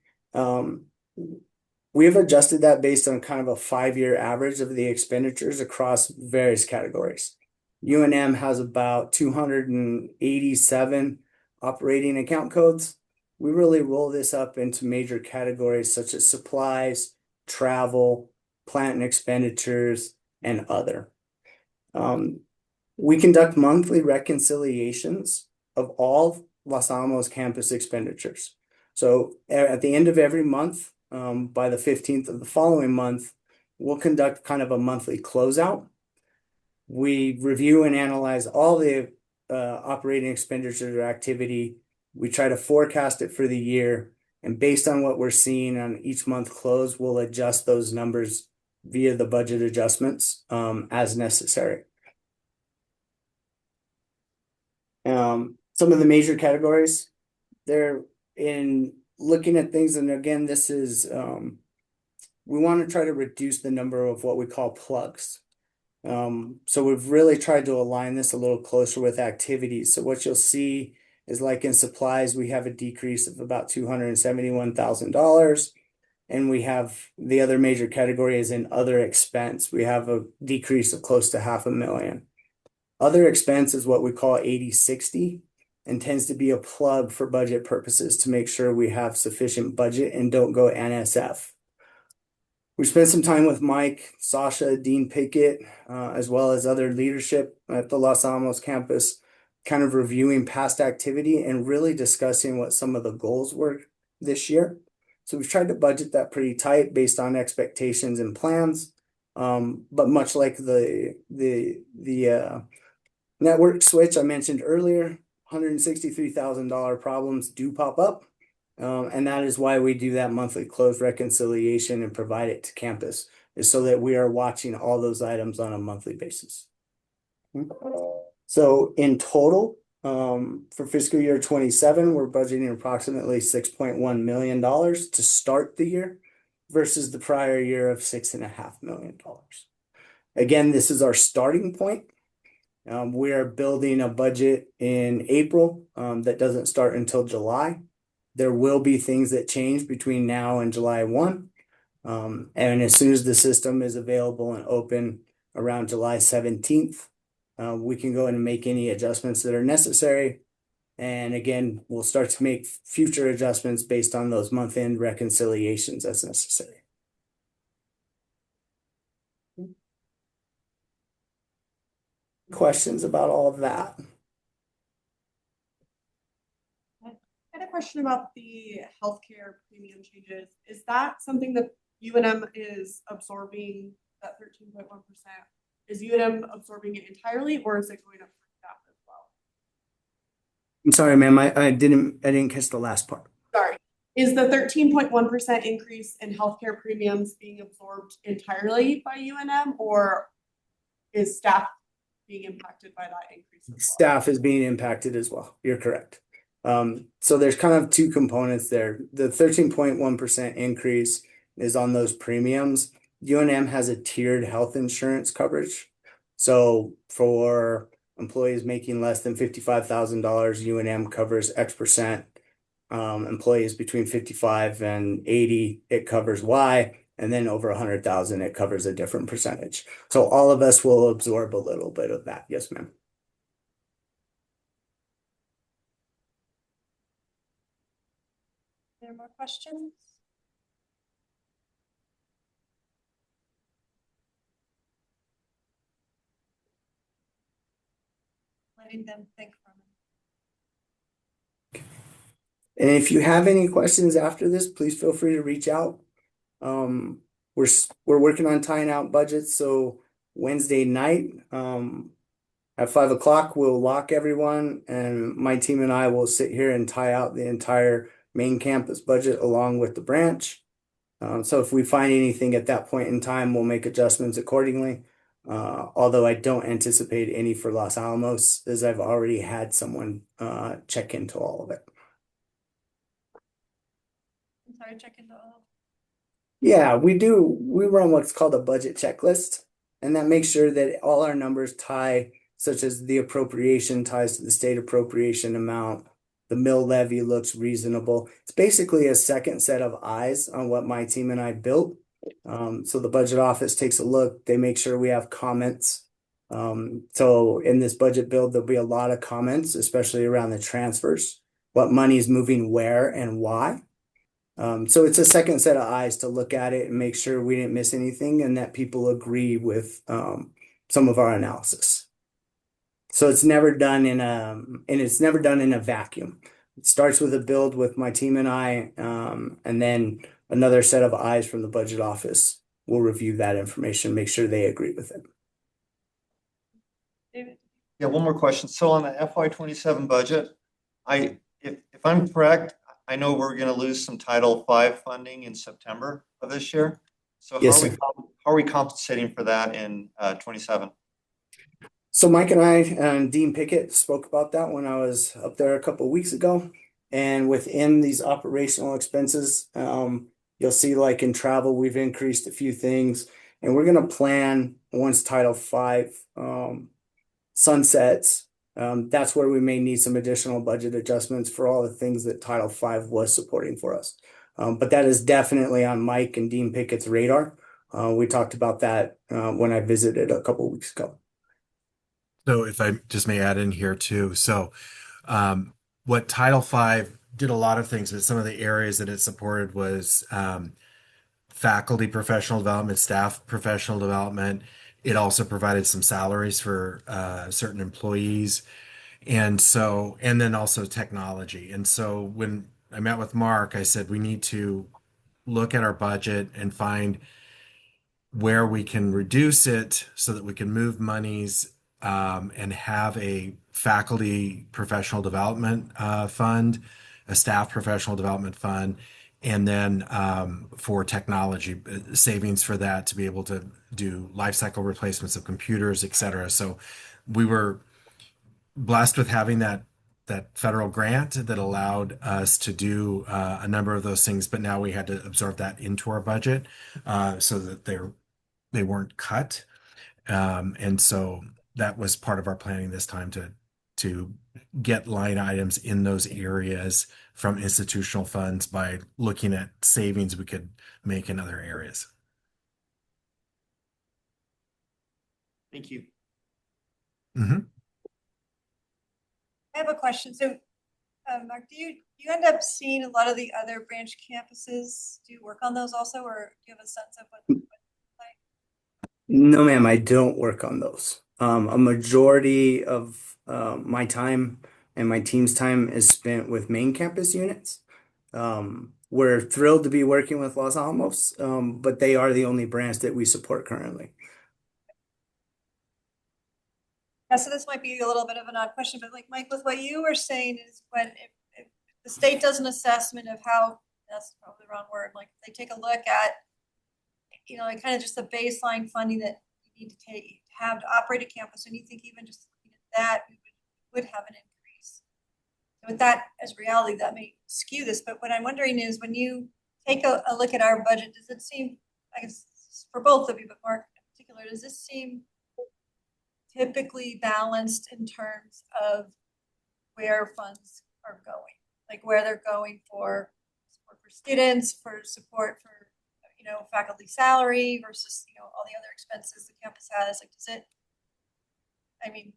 We have adjusted that based on kind of a 5-year average of the expenditures across various categories. UNM has about 287 operating account codes. We really roll this up into major categories such as supplies, travel, plant and expenditures, and other. We conduct monthly reconciliations of all Los Alamos campus expenditures. So at the end of every month, by the 15th of the following month, we'll conduct kind of a monthly closeout. We review and analyze all the operating expenditures or activity. We try to forecast it for the year. And based on what we're seeing on each month close, we'll adjust those numbers via the budget adjustments as necessary. Some of the major categories, they're in looking at things, and again, this is we want to try to reduce the number of what we call plugs. So we've really tried to align this a little closer with activities. So what you'll see is, like in supplies, we have a decrease of about $271,000. And we have the other major category is in other expense. We have a decrease of close to $500,000. Other expense is what we call 80/60 and tends to be a plug for budget purposes to make sure we have sufficient budget and don't go NSF. We spent some time with Mike, Sasha, Dean Pickett, as well as other leadership at the Los Alamos campus, kind of reviewing past activity and really discussing what some of the goals were this year. So we've tried to budget that pretty tight based on expectations and plans. But much like the network switch I mentioned earlier, $163,000 problems do pop up. And that is why we do that monthly close reconciliation and provide it to campus, is so that we are watching all those items on a monthly basis. So in total, for fiscal year 27, we're budgeting approximately $6.1 million to start the year versus the prior year of $6.5 million. Again, this is our starting point. We are building a budget in April that doesn't start until July. There will be things that change between now and July 1. And as soon as the system is available and open around July 17th, we can go in and make any adjustments that are necessary. And again, we'll start to make future adjustments based on those month-end reconciliations as necessary. Questions about all of that? I had a question about the healthcare premium changes. Is that something that UNM is absorbing, that 13.1%? Is UNM absorbing it entirely, or is it going up for staff as well? I'm sorry, ma'am, I didn't catch the last part. Sorry. Is the 13.1% increase in healthcare premiums being absorbed entirely by UNM, or is staff being impacted by that increase as well? Staff is being impacted as well. You're correct. So there's kind of two components there. The 13.1% increase is on those premiums. UNM has a tiered health insurance coverage. So for employees making less than $55,000, UNM covers X percent. Employees between 55 and 80, it covers Y. And then over 100,000, it covers a different percentage. So all of us will absorb a little bit of that. Yes, ma'am. Any more questions? Letting them think for a minute. And if you have any questions after this, please feel free to reach out. We're working on tying out budgets. So Wednesday night, at 5 o'clock, we'll lock everyone, and my team and I will sit here and tie out the entire main campus budget along with the branch. So if we find anything at that point in time, we'll make adjustments accordingly. Although I don't anticipate any for Los Alamos, as I've already had someone check into all of it. I'm sorry, check into all. Yeah, we do. We run what's called a budget checklist, and that makes sure that all our numbers tie, such as the appropriation ties to the state appropriation amount. The mill levy looks reasonable. It's basically a second set of eyes on what my team and I built. So the budget office takes a look, they make sure we have comments. So in this budget build, there'll be a lot of comments, especially around the transfers, what money is moving where and why. So it's a second set of eyes to look at it and make sure we didn't miss anything and that people agree with some of our analysis. So it's never done in a vacuum. It starts with a build with my team and I, and then another set of eyes from the budget office will review that information, make sure they agree with it. David? Yeah, one more question. So on the FY 27 budget, if I'm correct, I know we're gonna lose some Title V funding in September of this year. So Yes, how sir. are we compensating for that in 27? So Mike and I and Dean Pickett spoke about that when I was up there a couple of weeks ago. And within these operational expenses, you'll see like in travel, we've increased a few things. And we're gonna plan once Title V sunsets. That's where we may need some additional budget adjustments for all the things that Title V was supporting for us. But that is definitely on Mike and Dean Pickett's radar. We talked about that when I visited a couple of weeks ago. So if I just may add in here too. So what Title V did a lot of things, but some of the areas that it supported was faculty professional development, staff professional development. It also provided some salaries for certain employees. And so, and then also technology. And so when I met with Mark, I said, we need to look at our budget and find where we can reduce it so that we can move monies and have a faculty professional development fund, a staff professional development fund, and then for technology savings for that to be able to do life cycle replacements of computers, et cetera. So we were blessed with having that federal grant that allowed us to do a number of those things, but now we had to absorb that into our budget so that they weren't cut. And so that was part of our planning this time to get line items in those areas from institutional funds by looking at savings we could make in other areas. Thank you. Mhm. I have a question. So, Mark, do you end up seeing a lot of the other branch campuses? Do you work on those also, or do you have a sense of what like? No, ma'am, I don't work on those. A majority of my time and my team's time is spent with main campus units. We're thrilled to be working with Los Alamos, but they are the only branch that we support currently. Yeah, so this might be a little bit of an odd question, but like Mike, with what you were saying is when if the state does an assessment of how, that's probably the wrong word, like they take a look at, like kind of just the baseline funding that you need to have to operate a campus, and you think even just looking at that, we would have an increase. So with that as reality, that may skew this, but what I'm wondering is when you take a look at our budget, does it seem, I guess for both of you, but Mark in particular, does this seem typically balanced in terms of where funds are going, like where they're going for support for students, for support for faculty salary versus all the other expenses the campus has? Like, does it? I mean,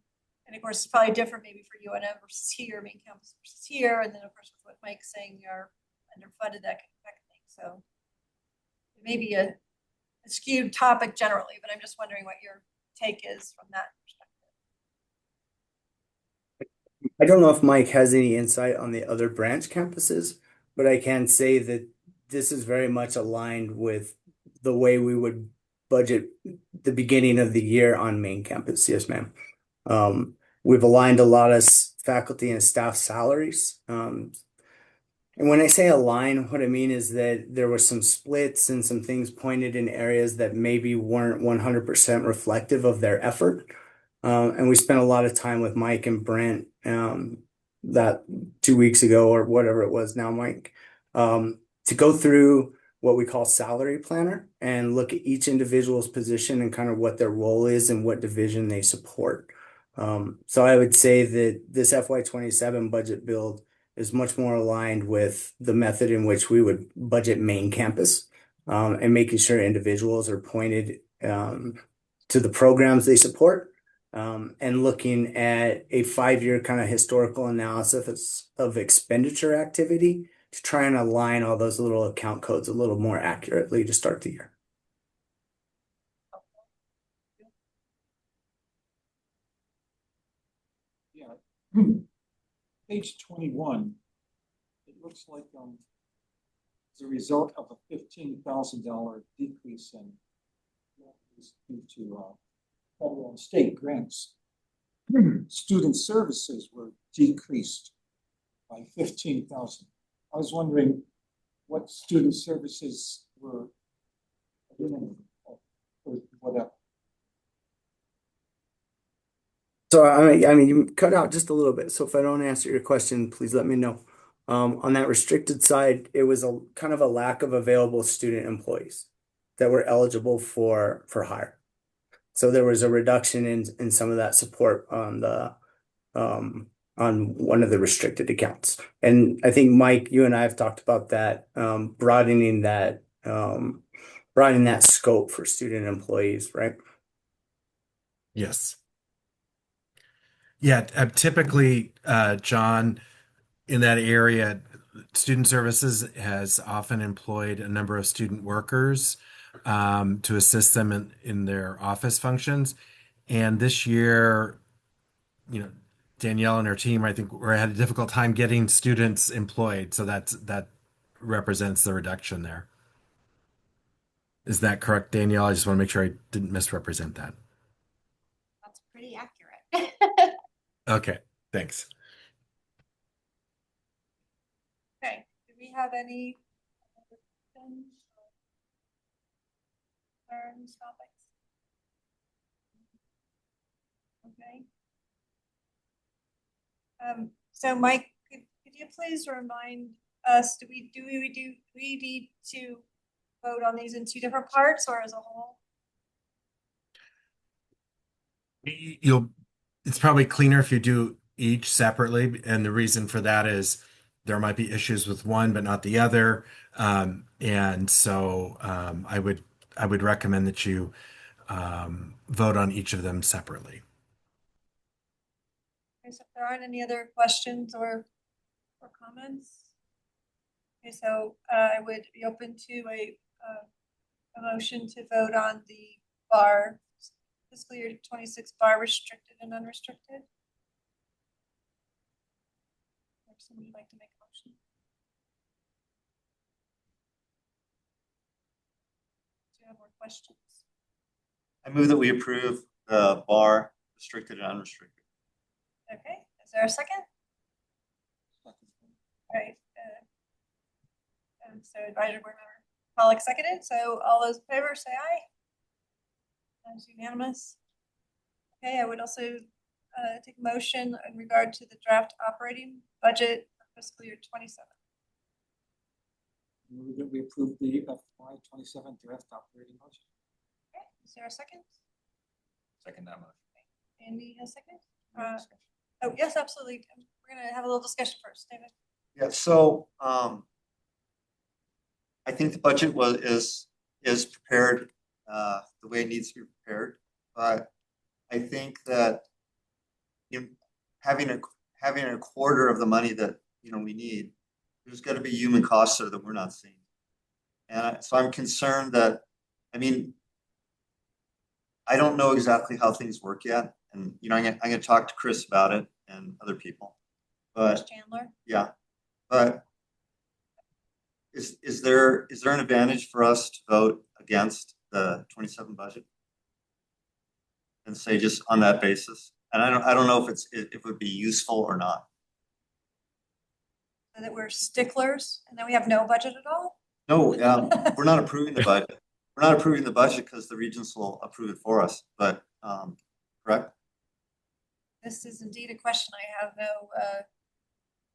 and of course, it's probably different maybe for UNM versus here, main campus versus here, and then of course with what Mike's saying, we are underfunded, that kind of thing. So it may be a skewed topic generally, but I'm just wondering what your take is from that perspective. I don't know if Mike has any insight on the other branch campuses, but I can say that this is very much aligned with the way we would budget the beginning of the year on main campus. Yes, ma'am. We've aligned a lot of faculty and staff salaries. And when I say align, what I mean is that there were some splits and some things pointed in areas that maybe weren't 100% reflective of their effort. And we spent a lot of time with Mike and Brent that 2 weeks ago or whatever it was now, Mike, to go through what we call salary planner and look at each individual's position and kind of what their role is and what division they support. So I would say that this FY27 budget build is much more aligned with the method in which we would budget main campus, and making sure individuals are pointed to the programs they support, and looking at a 5-year kind of historical analysis of expenditure activity to try and align all those little account codes a little more accurately to start the year. Yeah. Page 21, it looks like as a result of a $15,000 decrease in due to federal and state grants. Student services were decreased by 15,000. I was wondering what student services were eliminated or whatever. So I mean, you cut out just a little bit. So if I don't answer your question, please let me know. On that restricted side, it was a kind of a lack of available student employees that were eligible for hire. So there was a reduction in some of that support on the on one of the restricted accounts. And I think Mike, you and I have talked about that, broadening that scope for student employees, right? Yes. Yeah, typically, John, in that area, student services has often employed a number of student workers to assist them in their office functions. And this year, Danielle and her team, I think, had a difficult time getting students employed. So that represents the reduction there. Is that correct, Danielle? I just want to make sure I didn't misrepresent that. That's pretty accurate. Okay, thanks. Okay, do we have any questions, concerns, topics? Okay. So Mike, could you please remind us, do we need to vote on these in 2 different parts or as a whole? It's probably cleaner if you do each separately, and the reason for that is there might be issues with one but not the other, and so I would recommend that you vote on each of them separately. Okay, so if there aren't any other questions or comments, okay, so I would be open to a motion to vote on the bar fiscal year 26 bar restricted and unrestricted. Or somebody would like to make a motion? Do you have more questions? I move that we approve the bar restricted and unrestricted. Okay, is there a second? All right. And so advisory board member Pollock seconded. So all those in favor say aye. That's unanimous. Okay, I would also take a motion in regard to the draft operating budget for fiscal year 27. Move that we approve the FY27 draft operating budget. Okay, is there a second? Second that motion. Andy, a second? Oh, yes, absolutely. We're gonna have a little discussion first, David. Yeah, so I think the budget is prepared the way it needs to be prepared, but I think that having a quarter of the money that we need, there's got to be human costs there that we're not seeing, and so I'm concerned that I don't know exactly how things work yet, and I'm gonna talk to Chris about it and other people, but Chandler. yeah, but is there an advantage for us to vote against the 27 budget and say just on that basis? And I don't know if it would be useful or not. So that we're sticklers and then we have no budget at all? No, we're not approving the budget. We're not approving the budget because the regents will approve it for us, but correct? This is indeed a question I have no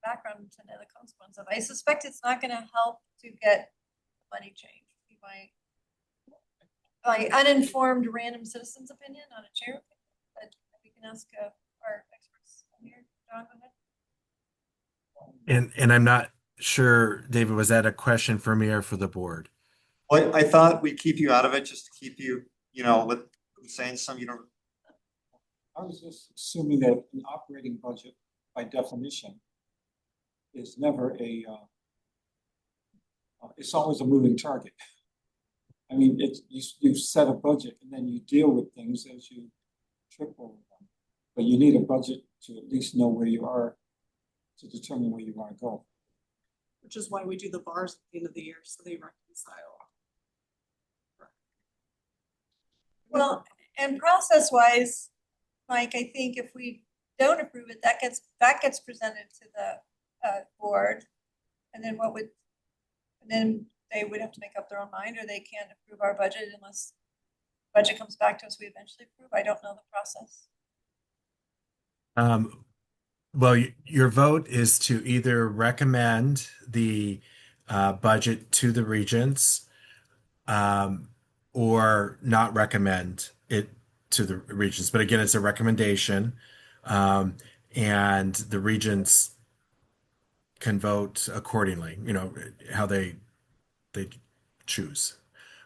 background to know the consequence of. I suspect it's not going to help to get money change. You might, like uninformed random citizen's opinion, not a chair, but we can ask our experts here. John, go ahead. And I'm not sure, David, was that a question for me or for the board? Well, I thought we'd keep you out of it, just to keep you, with saying some, I was just assuming that an operating budget, by definition, is never it's always a moving target. I mean, you set a budget and then you deal with things as you trip over them. But you need a budget to at least know where you are, to determine where you want to go. Which is why we do the bars at the end of the year, so they reconcile. Well, and process wise, Mike, I think if we don't approve it, that gets presented to the board. And then then they would have to make up their own mind, or they can't approve our budget unless budget comes back to us, we eventually approve. I don't know the process. Well, your vote is to either recommend the budget to the regents, or not recommend it to the regents. But again, it's a recommendation, and the regents can vote accordingly. How they choose.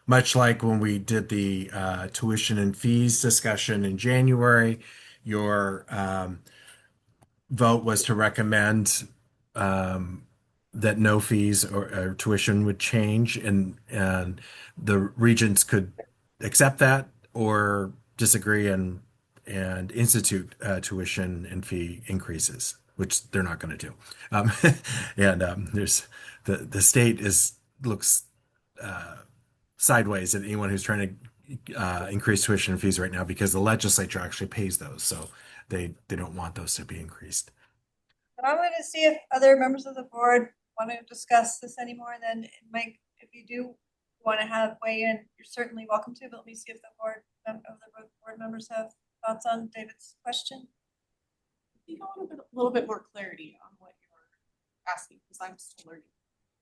Much like when we did the tuition and fees discussion in January, your vote was to recommend that no fees or tuition would change, and the regents could accept that or disagree and institute tuition and fee increases, which they're not going to do. There's the state looks sideways at anyone who's trying to increase tuition and fees right now, because the legislature actually pays those, so they don't want those to be increased. But I'm going to see if other members of the board want to discuss this anymore. And then, Mike, if you do want to weigh in, you're certainly welcome to. But let me see if the board members have thoughts on David's question. You want a little bit more clarity on what you're asking, because I'm still learning.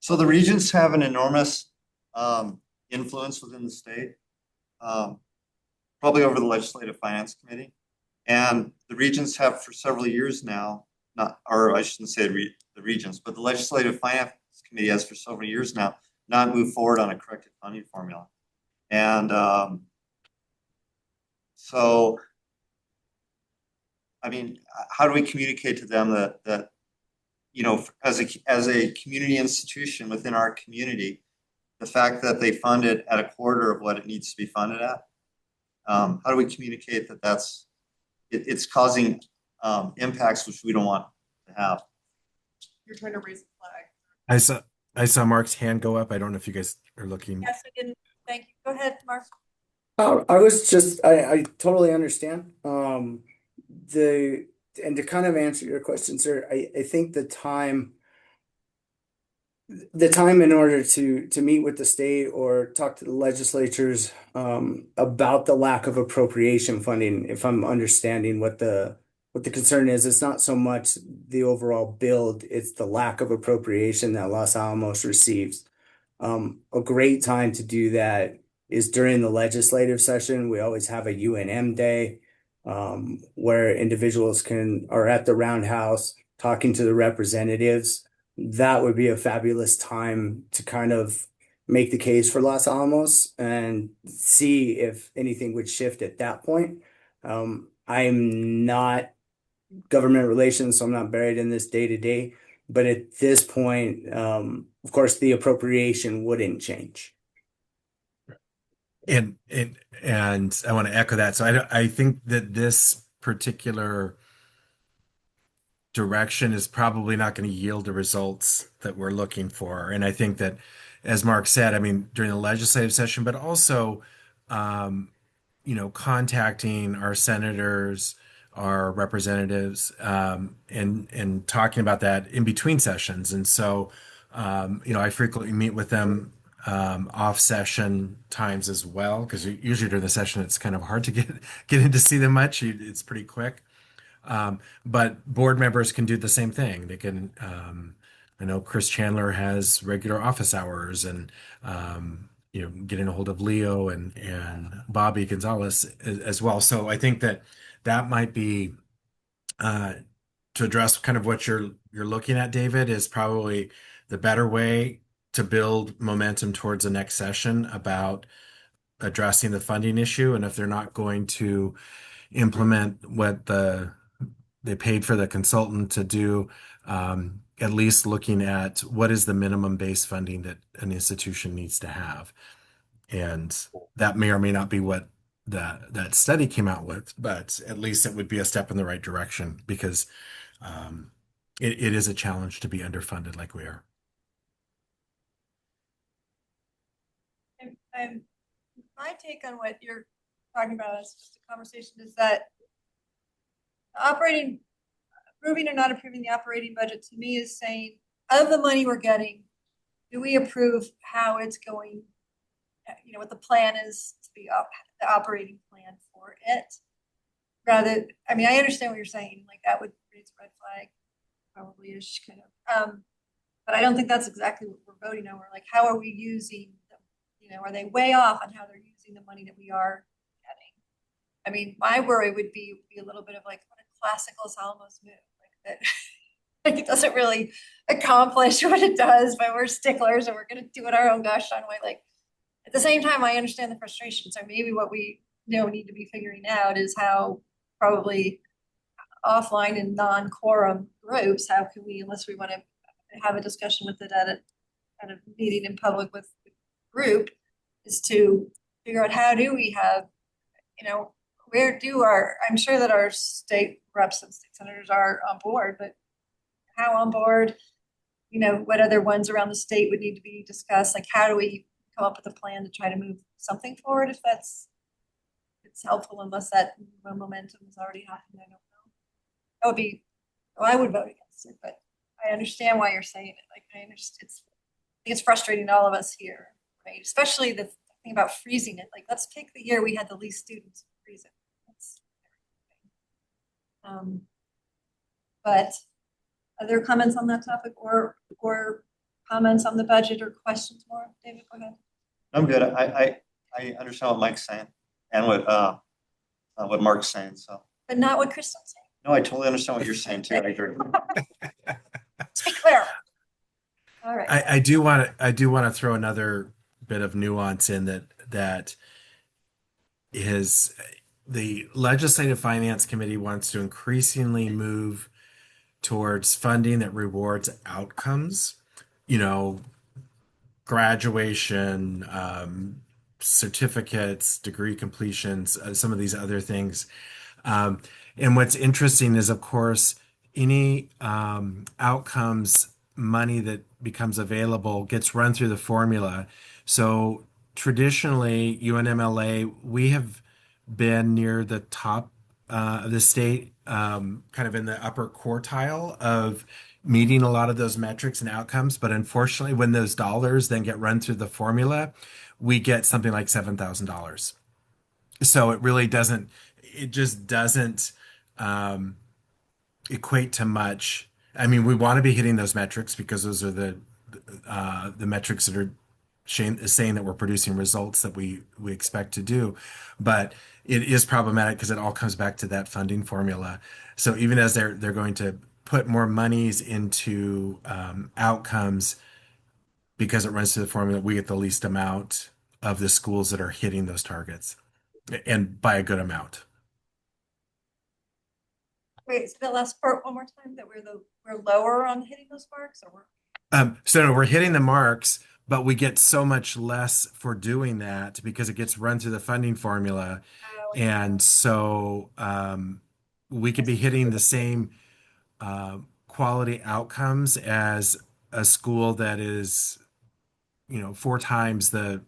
So the regents have an enormous influence within the state, probably over the Legislative Finance Committee. And the regents have for several years now, I shouldn't say the regents, but the Legislative Finance Committee has for several years now not moved forward on a corrected funding formula. And so, I mean, how do we communicate to them that as a community institution within our community, the fact that they fund it at a quarter of what it needs to be funded at, how do we communicate that it's causing impacts which we don't want to have? You're trying to raise a flag. I saw Mark's hand go up. I don't know if you guys are looking. Yes, I didn't. Thank you. Go ahead, Mark. I totally understand. And to kind of answer your question, sir, I think the time in order to meet with the state or talk to the legislatures about the lack of appropriation funding, if I'm understanding what the concern is, it's not so much the overall build, it's the lack of appropriation that Los Alamos receives. A great time to do that is during the legislative session. We always have a UNM day where individuals are at the roundhouse talking to the representatives. That would be a fabulous time to kind of make the case for Los Alamos and see if anything would shift at that point. I'm not government relations, so I'm not buried in this day to day. But at this point, of course, the appropriation wouldn't change. And I want to echo that. So I think that this particular direction is probably not going to yield the results that we're looking for. And I think that, as Mark said, I mean, during the legislative session, but also, contacting our senators, our representatives, and talking about that in between sessions. And so, I frequently meet with them off session times as well, because usually during the session it's kind of hard to get in to see them much. It's pretty quick. But board members can do the same thing. They can I know Chris Chandler has regular office hours and, getting a hold of Leo and Bobby Gonzalez as well. So I think that that might be, uh, to address kind of what you're looking at, David, is probably the better way to build momentum towards the next session about addressing the funding issue. And if they're not going to implement what they paid for the consultant to do, at least looking at what is the minimum base funding that an institution needs to have. And that may or may not be what that study came out with, but at least it would be a step in the right direction because it is a challenge to be underfunded like we are. And my take on what you're talking about as just a conversation is that approving or not approving the operating budget to me is saying, of the money we're getting, do we approve how it's going, what the plan is to be the operating plan for it? Rather, I mean, I understand what you're saying, like that would raise a red flag, probably ish kind of. But I don't think that's exactly what we're voting on. We're like, how are we using them? Are they way off on how they're using the money that we are getting? I mean, my worry would be a little bit of like what a classic Los Alamos move, like that. Like it doesn't really accomplish what it does, but we're sticklers and we're going to do it our own gosh darn way. Like at the same time, I understand the frustration. So maybe what we need to be figuring out is how probably offline and non-quorum groups, how can we, unless we want to have a discussion with it at a meeting in public with the group, is to figure out how do we have, I'm sure that our state reps and state senators are on board, but how on board, what other ones around the state would need to be discussed? Like, how do we come up with a plan to try to move something forward if it's helpful, unless that momentum has already happened? I don't know. I would vote against it, but I understand why you're saying it. Like, I understand it's frustrating to all of us here, right? Especially the thing about freezing it. Like, let's pick the year we had the least students freeze it. But other comments on that topic or comments on the budget or questions more? David, go ahead. I'm good. I understand what Mike's saying and what Mark's saying. So, but not what Kristen's saying. No, I totally understand what you're saying too. I agree. Let's be clear. All right. I do want to throw another bit of nuance in that is the Legislative Finance Committee wants to increasingly move towards funding that rewards outcomes, graduation, certificates, degree completions, some of these other things. And what's interesting is, of course, any outcomes money that becomes available gets run through the formula. So traditionally, UNM-LA, we have been near the top of the state, kind of in the upper quartile of meeting a lot of those metrics and outcomes. But unfortunately, when those dollars then get run through the formula, we get something like $7,000. So it just doesn't equate to much. I mean, we want to be hitting those metrics because those are the metrics that are saying that we're producing results that we expect to do. But it is problematic because it all comes back to that funding formula. So even as they're going to put more monies into outcomes, because it runs through the formula, we get the least amount of the schools that are hitting those targets, and by a good amount. Wait, so the last part one more time, that we're lower on hitting those marks, or so no, we're hitting the marks, but we get so much less for doing that because it gets run through the funding formula. And so we could be hitting the same quality outcomes as a school that is, 4 times the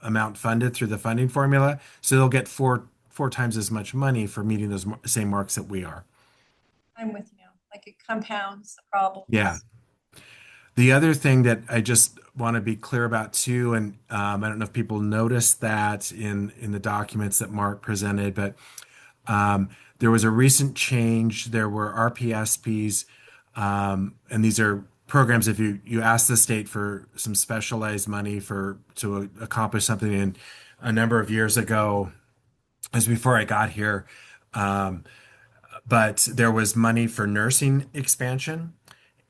amount funded through the funding formula. So they'll get four times as much money for meeting those same marks that we are. I'm with you. Like, it compounds the problem. Yeah. The other thing that I just want to be clear about too, and I don't know if people noticed that in the documents that Mark presented, but there was a recent change. There were RPSPs And these are programs, if you ask the state for some specialized money to accomplish something in a number of years ago, as before I got here, um, but there was money for nursing expansion.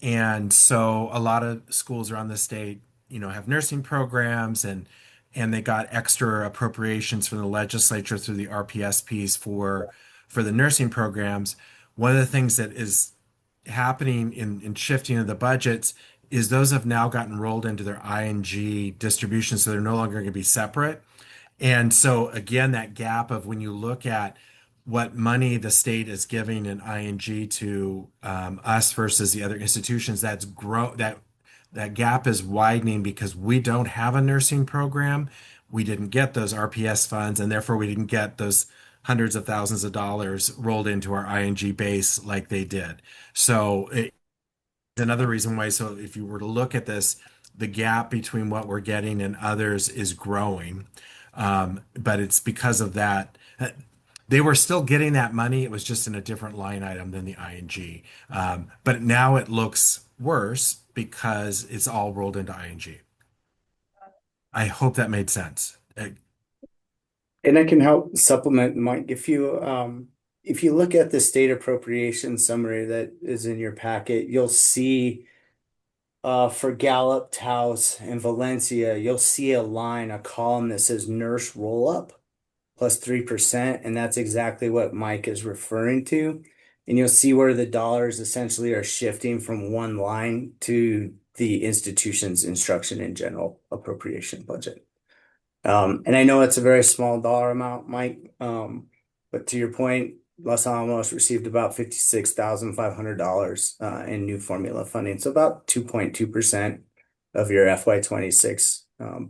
And so a lot of schools around the state, have nursing programs and they got extra appropriations from the legislature through the RPSPs for the nursing programs. One of the things that is happening in shifting of the budgets is those have now gotten rolled into their ING distribution, so they're no longer going to be separate. And so again, that gap of when you look at what money the state is giving in ING to us versus the other institutions, that gap is widening because we don't have a nursing program. We didn't get those RPS funds, and therefore we didn't get those hundreds of thousands of dollars rolled into our ING base like they did. So it's another reason why. So if you were to look at this, the gap between what we're getting and others is growing. But it's because of that. They were still getting that money. It was just in a different line item than the ING. But now it looks worse because it's all rolled into ING. I hope that made sense. And I can help supplement, Mike, if you look at the state appropriation summary that is in your packet, you'll see for Gallup, Taos, and Valencia, you'll see a column that says nurse roll up plus 3%, and that's exactly what Mike is referring to. And you'll see where the dollars essentially are shifting from one line to the institution's instruction in general appropriation budget. And I know it's a very small dollar amount, Mike. But to your point, Los Alamos received about $56,500 in new formula funding, so about 2.2% of your FY26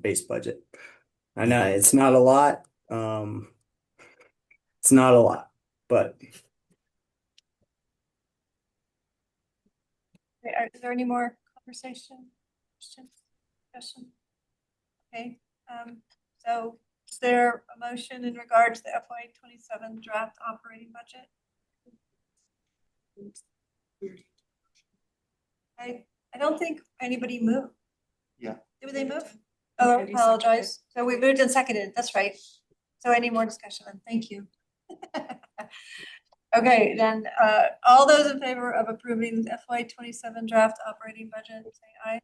base budget. I know it's not a lot. It's not a lot, but Is there any more conversation, questions, discussion? Okay, so is there a motion in regard to the FY27 draft operating budget? I don't think anybody moved. Yeah. Did they move? Oh, I apologize. So we moved and seconded, that's right. So any more discussion then? Thank you. Okay, then, all those in favor of approving the FY27 draft operating budget, say aye.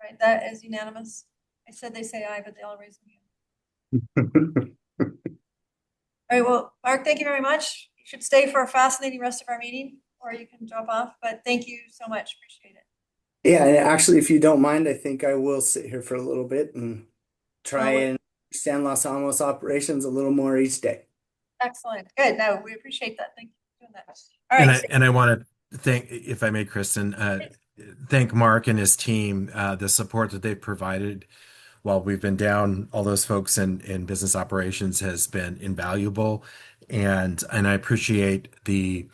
Right, that is unanimous. I said they say aye, but they all raise their hand. All right, well, Mark, thank you very much. You should stay for a fascinating rest of our meeting, or you can drop off, but thank you so much, appreciate it. yeah, and actually, if you don't mind, I think I will sit here for a little bit and try and understand Los Alamos operations a little more each day. Excellent, good, no, we appreciate that, thank you for doing that. All right. And I want to thank, if I may, Kristen, thank Mark and his team, the support that they've provided while we've been down. All those folks in business operations has been invaluable, and I appreciate the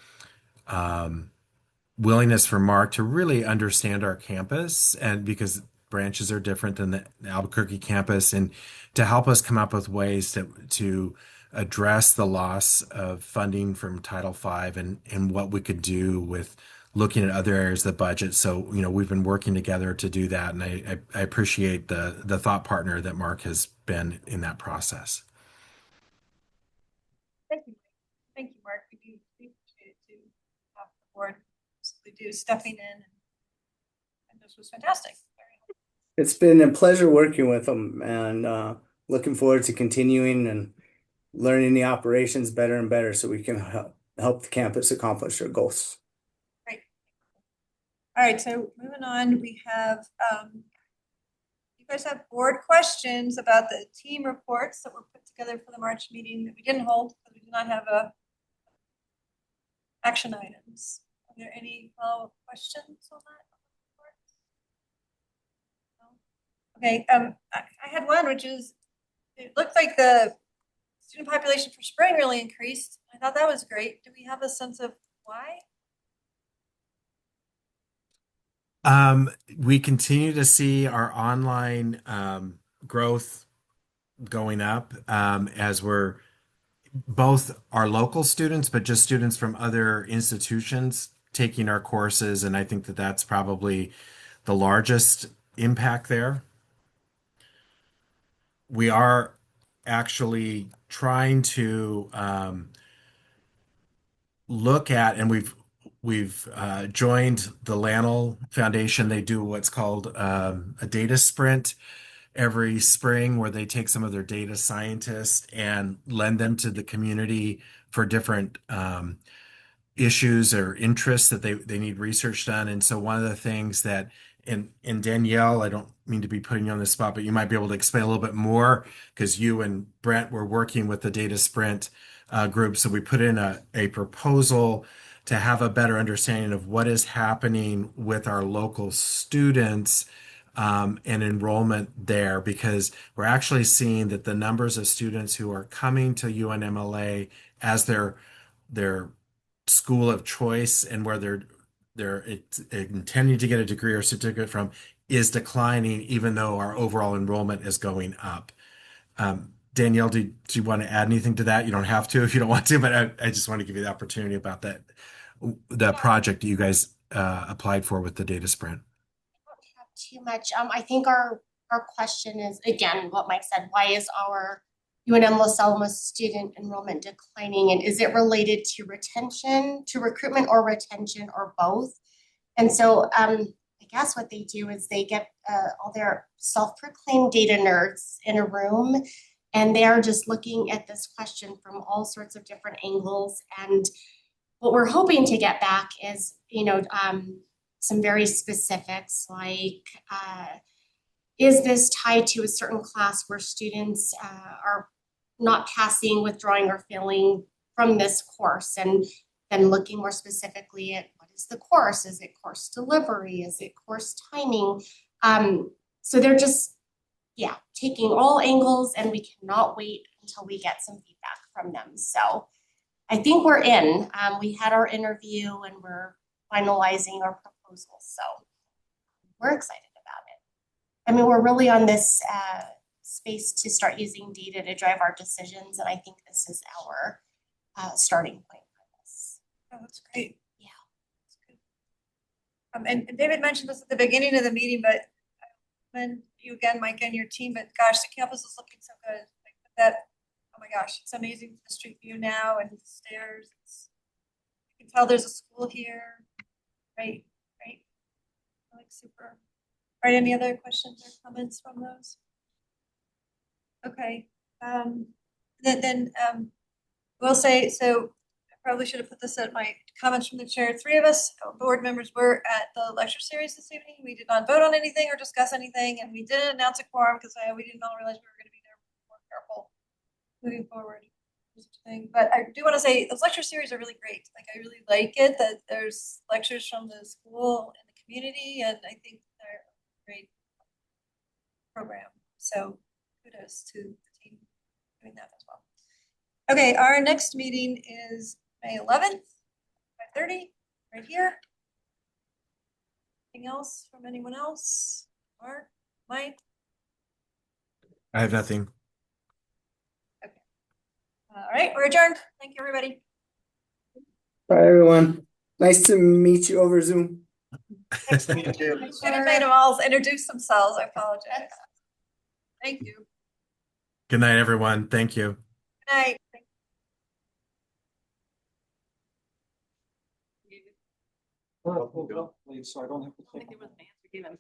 willingness for Mark to really understand our campus, and because branches are different than the Albuquerque campus, and to help us come up with ways to address the loss of funding from Title V and what we could do with looking at other areas of the budget. So, we've been working together to do that. And I appreciate the thought partner that Mark has been in that process. Thank you. Thank you, Mark. We do appreciate it too. The board simply do stepping in and this was fantastic. It's been a pleasure working with them, and looking forward to continuing and learning the operations better and better so we can help the campus accomplish their goals. Great. All right, so moving on, we have you guys have board questions about the team reports that were put together for the March meeting that we didn't hold because we did not have action items. Are there any follow-up questions on that? No? Okay, I had one, which is it looked like the student population for spring really increased. I thought that was great. Do we have a sense of why? We continue to see our online growth going up as we're both our local students, but just students from other institutions taking our courses, and I think that that's probably the largest impact there. We are actually trying to look at, and we've joined the Lannel Foundation. They do what's called a data sprint every spring, where they take some of their data scientists and lend them to the community for different issues or interests that they need research done. And so one of the things that, and Danielle, I don't mean to be putting you on the spot, but you might be able to explain a little bit more, because you and Brent were working with the data sprint group. So we put in a proposal to have a better understanding of what is happening with our local students and enrollment there, because we're actually seeing that the numbers of students who are coming to UNM-LA as their school of choice and where they're intending to get a degree or certificate from is declining, even though our overall enrollment is going up. Danielle, do you want to add anything to that? You don't have to if you don't want to, but I just want to give you the opportunity about that, the project you guys applied for with the data sprint. Have too much. I think our question is, again, what Mike said, why is our UNM-Los Alamos student enrollment declining, and is it related to retention, to recruitment, or retention, or both? And so I guess what they do is they get all their self-proclaimed data nerds in a room, and they are just looking at this question from all sorts of different angles. And what we're hoping to get back is, some very specifics, like is this tied to a certain class where students are not passing, withdrawing, or failing from this course? And then looking more specifically at what is the course? Is it course delivery? Is it course timing? So they're just, taking all angles, and we cannot wait until we get some feedback from them. So I think we're in. We had our interview, and we're finalizing our proposal. So we're excited about it. I mean, we're really on this space to start using data to drive our decisions, and I think this is our starting point for this. Oh, that's great. Yeah. That's good. And David mentioned this at the beginning of the meeting, but when you again, Mike, and your team, but gosh, the campus is looking so good. Like that, oh my gosh, it's amazing, the street view now and the stairs. You can tell there's a school here. Right. Like super. All right, any other questions or comments from those? Okay. Then we'll say, so I probably should have put this at my comments from the chair. 3 of us board members were at the lecture series this evening. We did not vote on anything or discuss anything, and we didn't announce a quorum because we didn't all realize we were going to be there. More careful moving forward. But I do want to say those lecture series are really great. Like, I really like it that there's lectures from the school and the community, and I think they're a great program. So kudos to the team doing that as well. Okay, our next meeting is May 11th, 5:30, right here. Anything else from anyone else? Mark, Mike? I have nothing. All right, we're adjourned. Thank you, everybody. Bye, everyone. Nice to meet you over Zoom. You too. Should have made them all introduce themselves. I apologize. Thank you. Good night, everyone. Thank you. Good night. Well, please, so I don't have to take.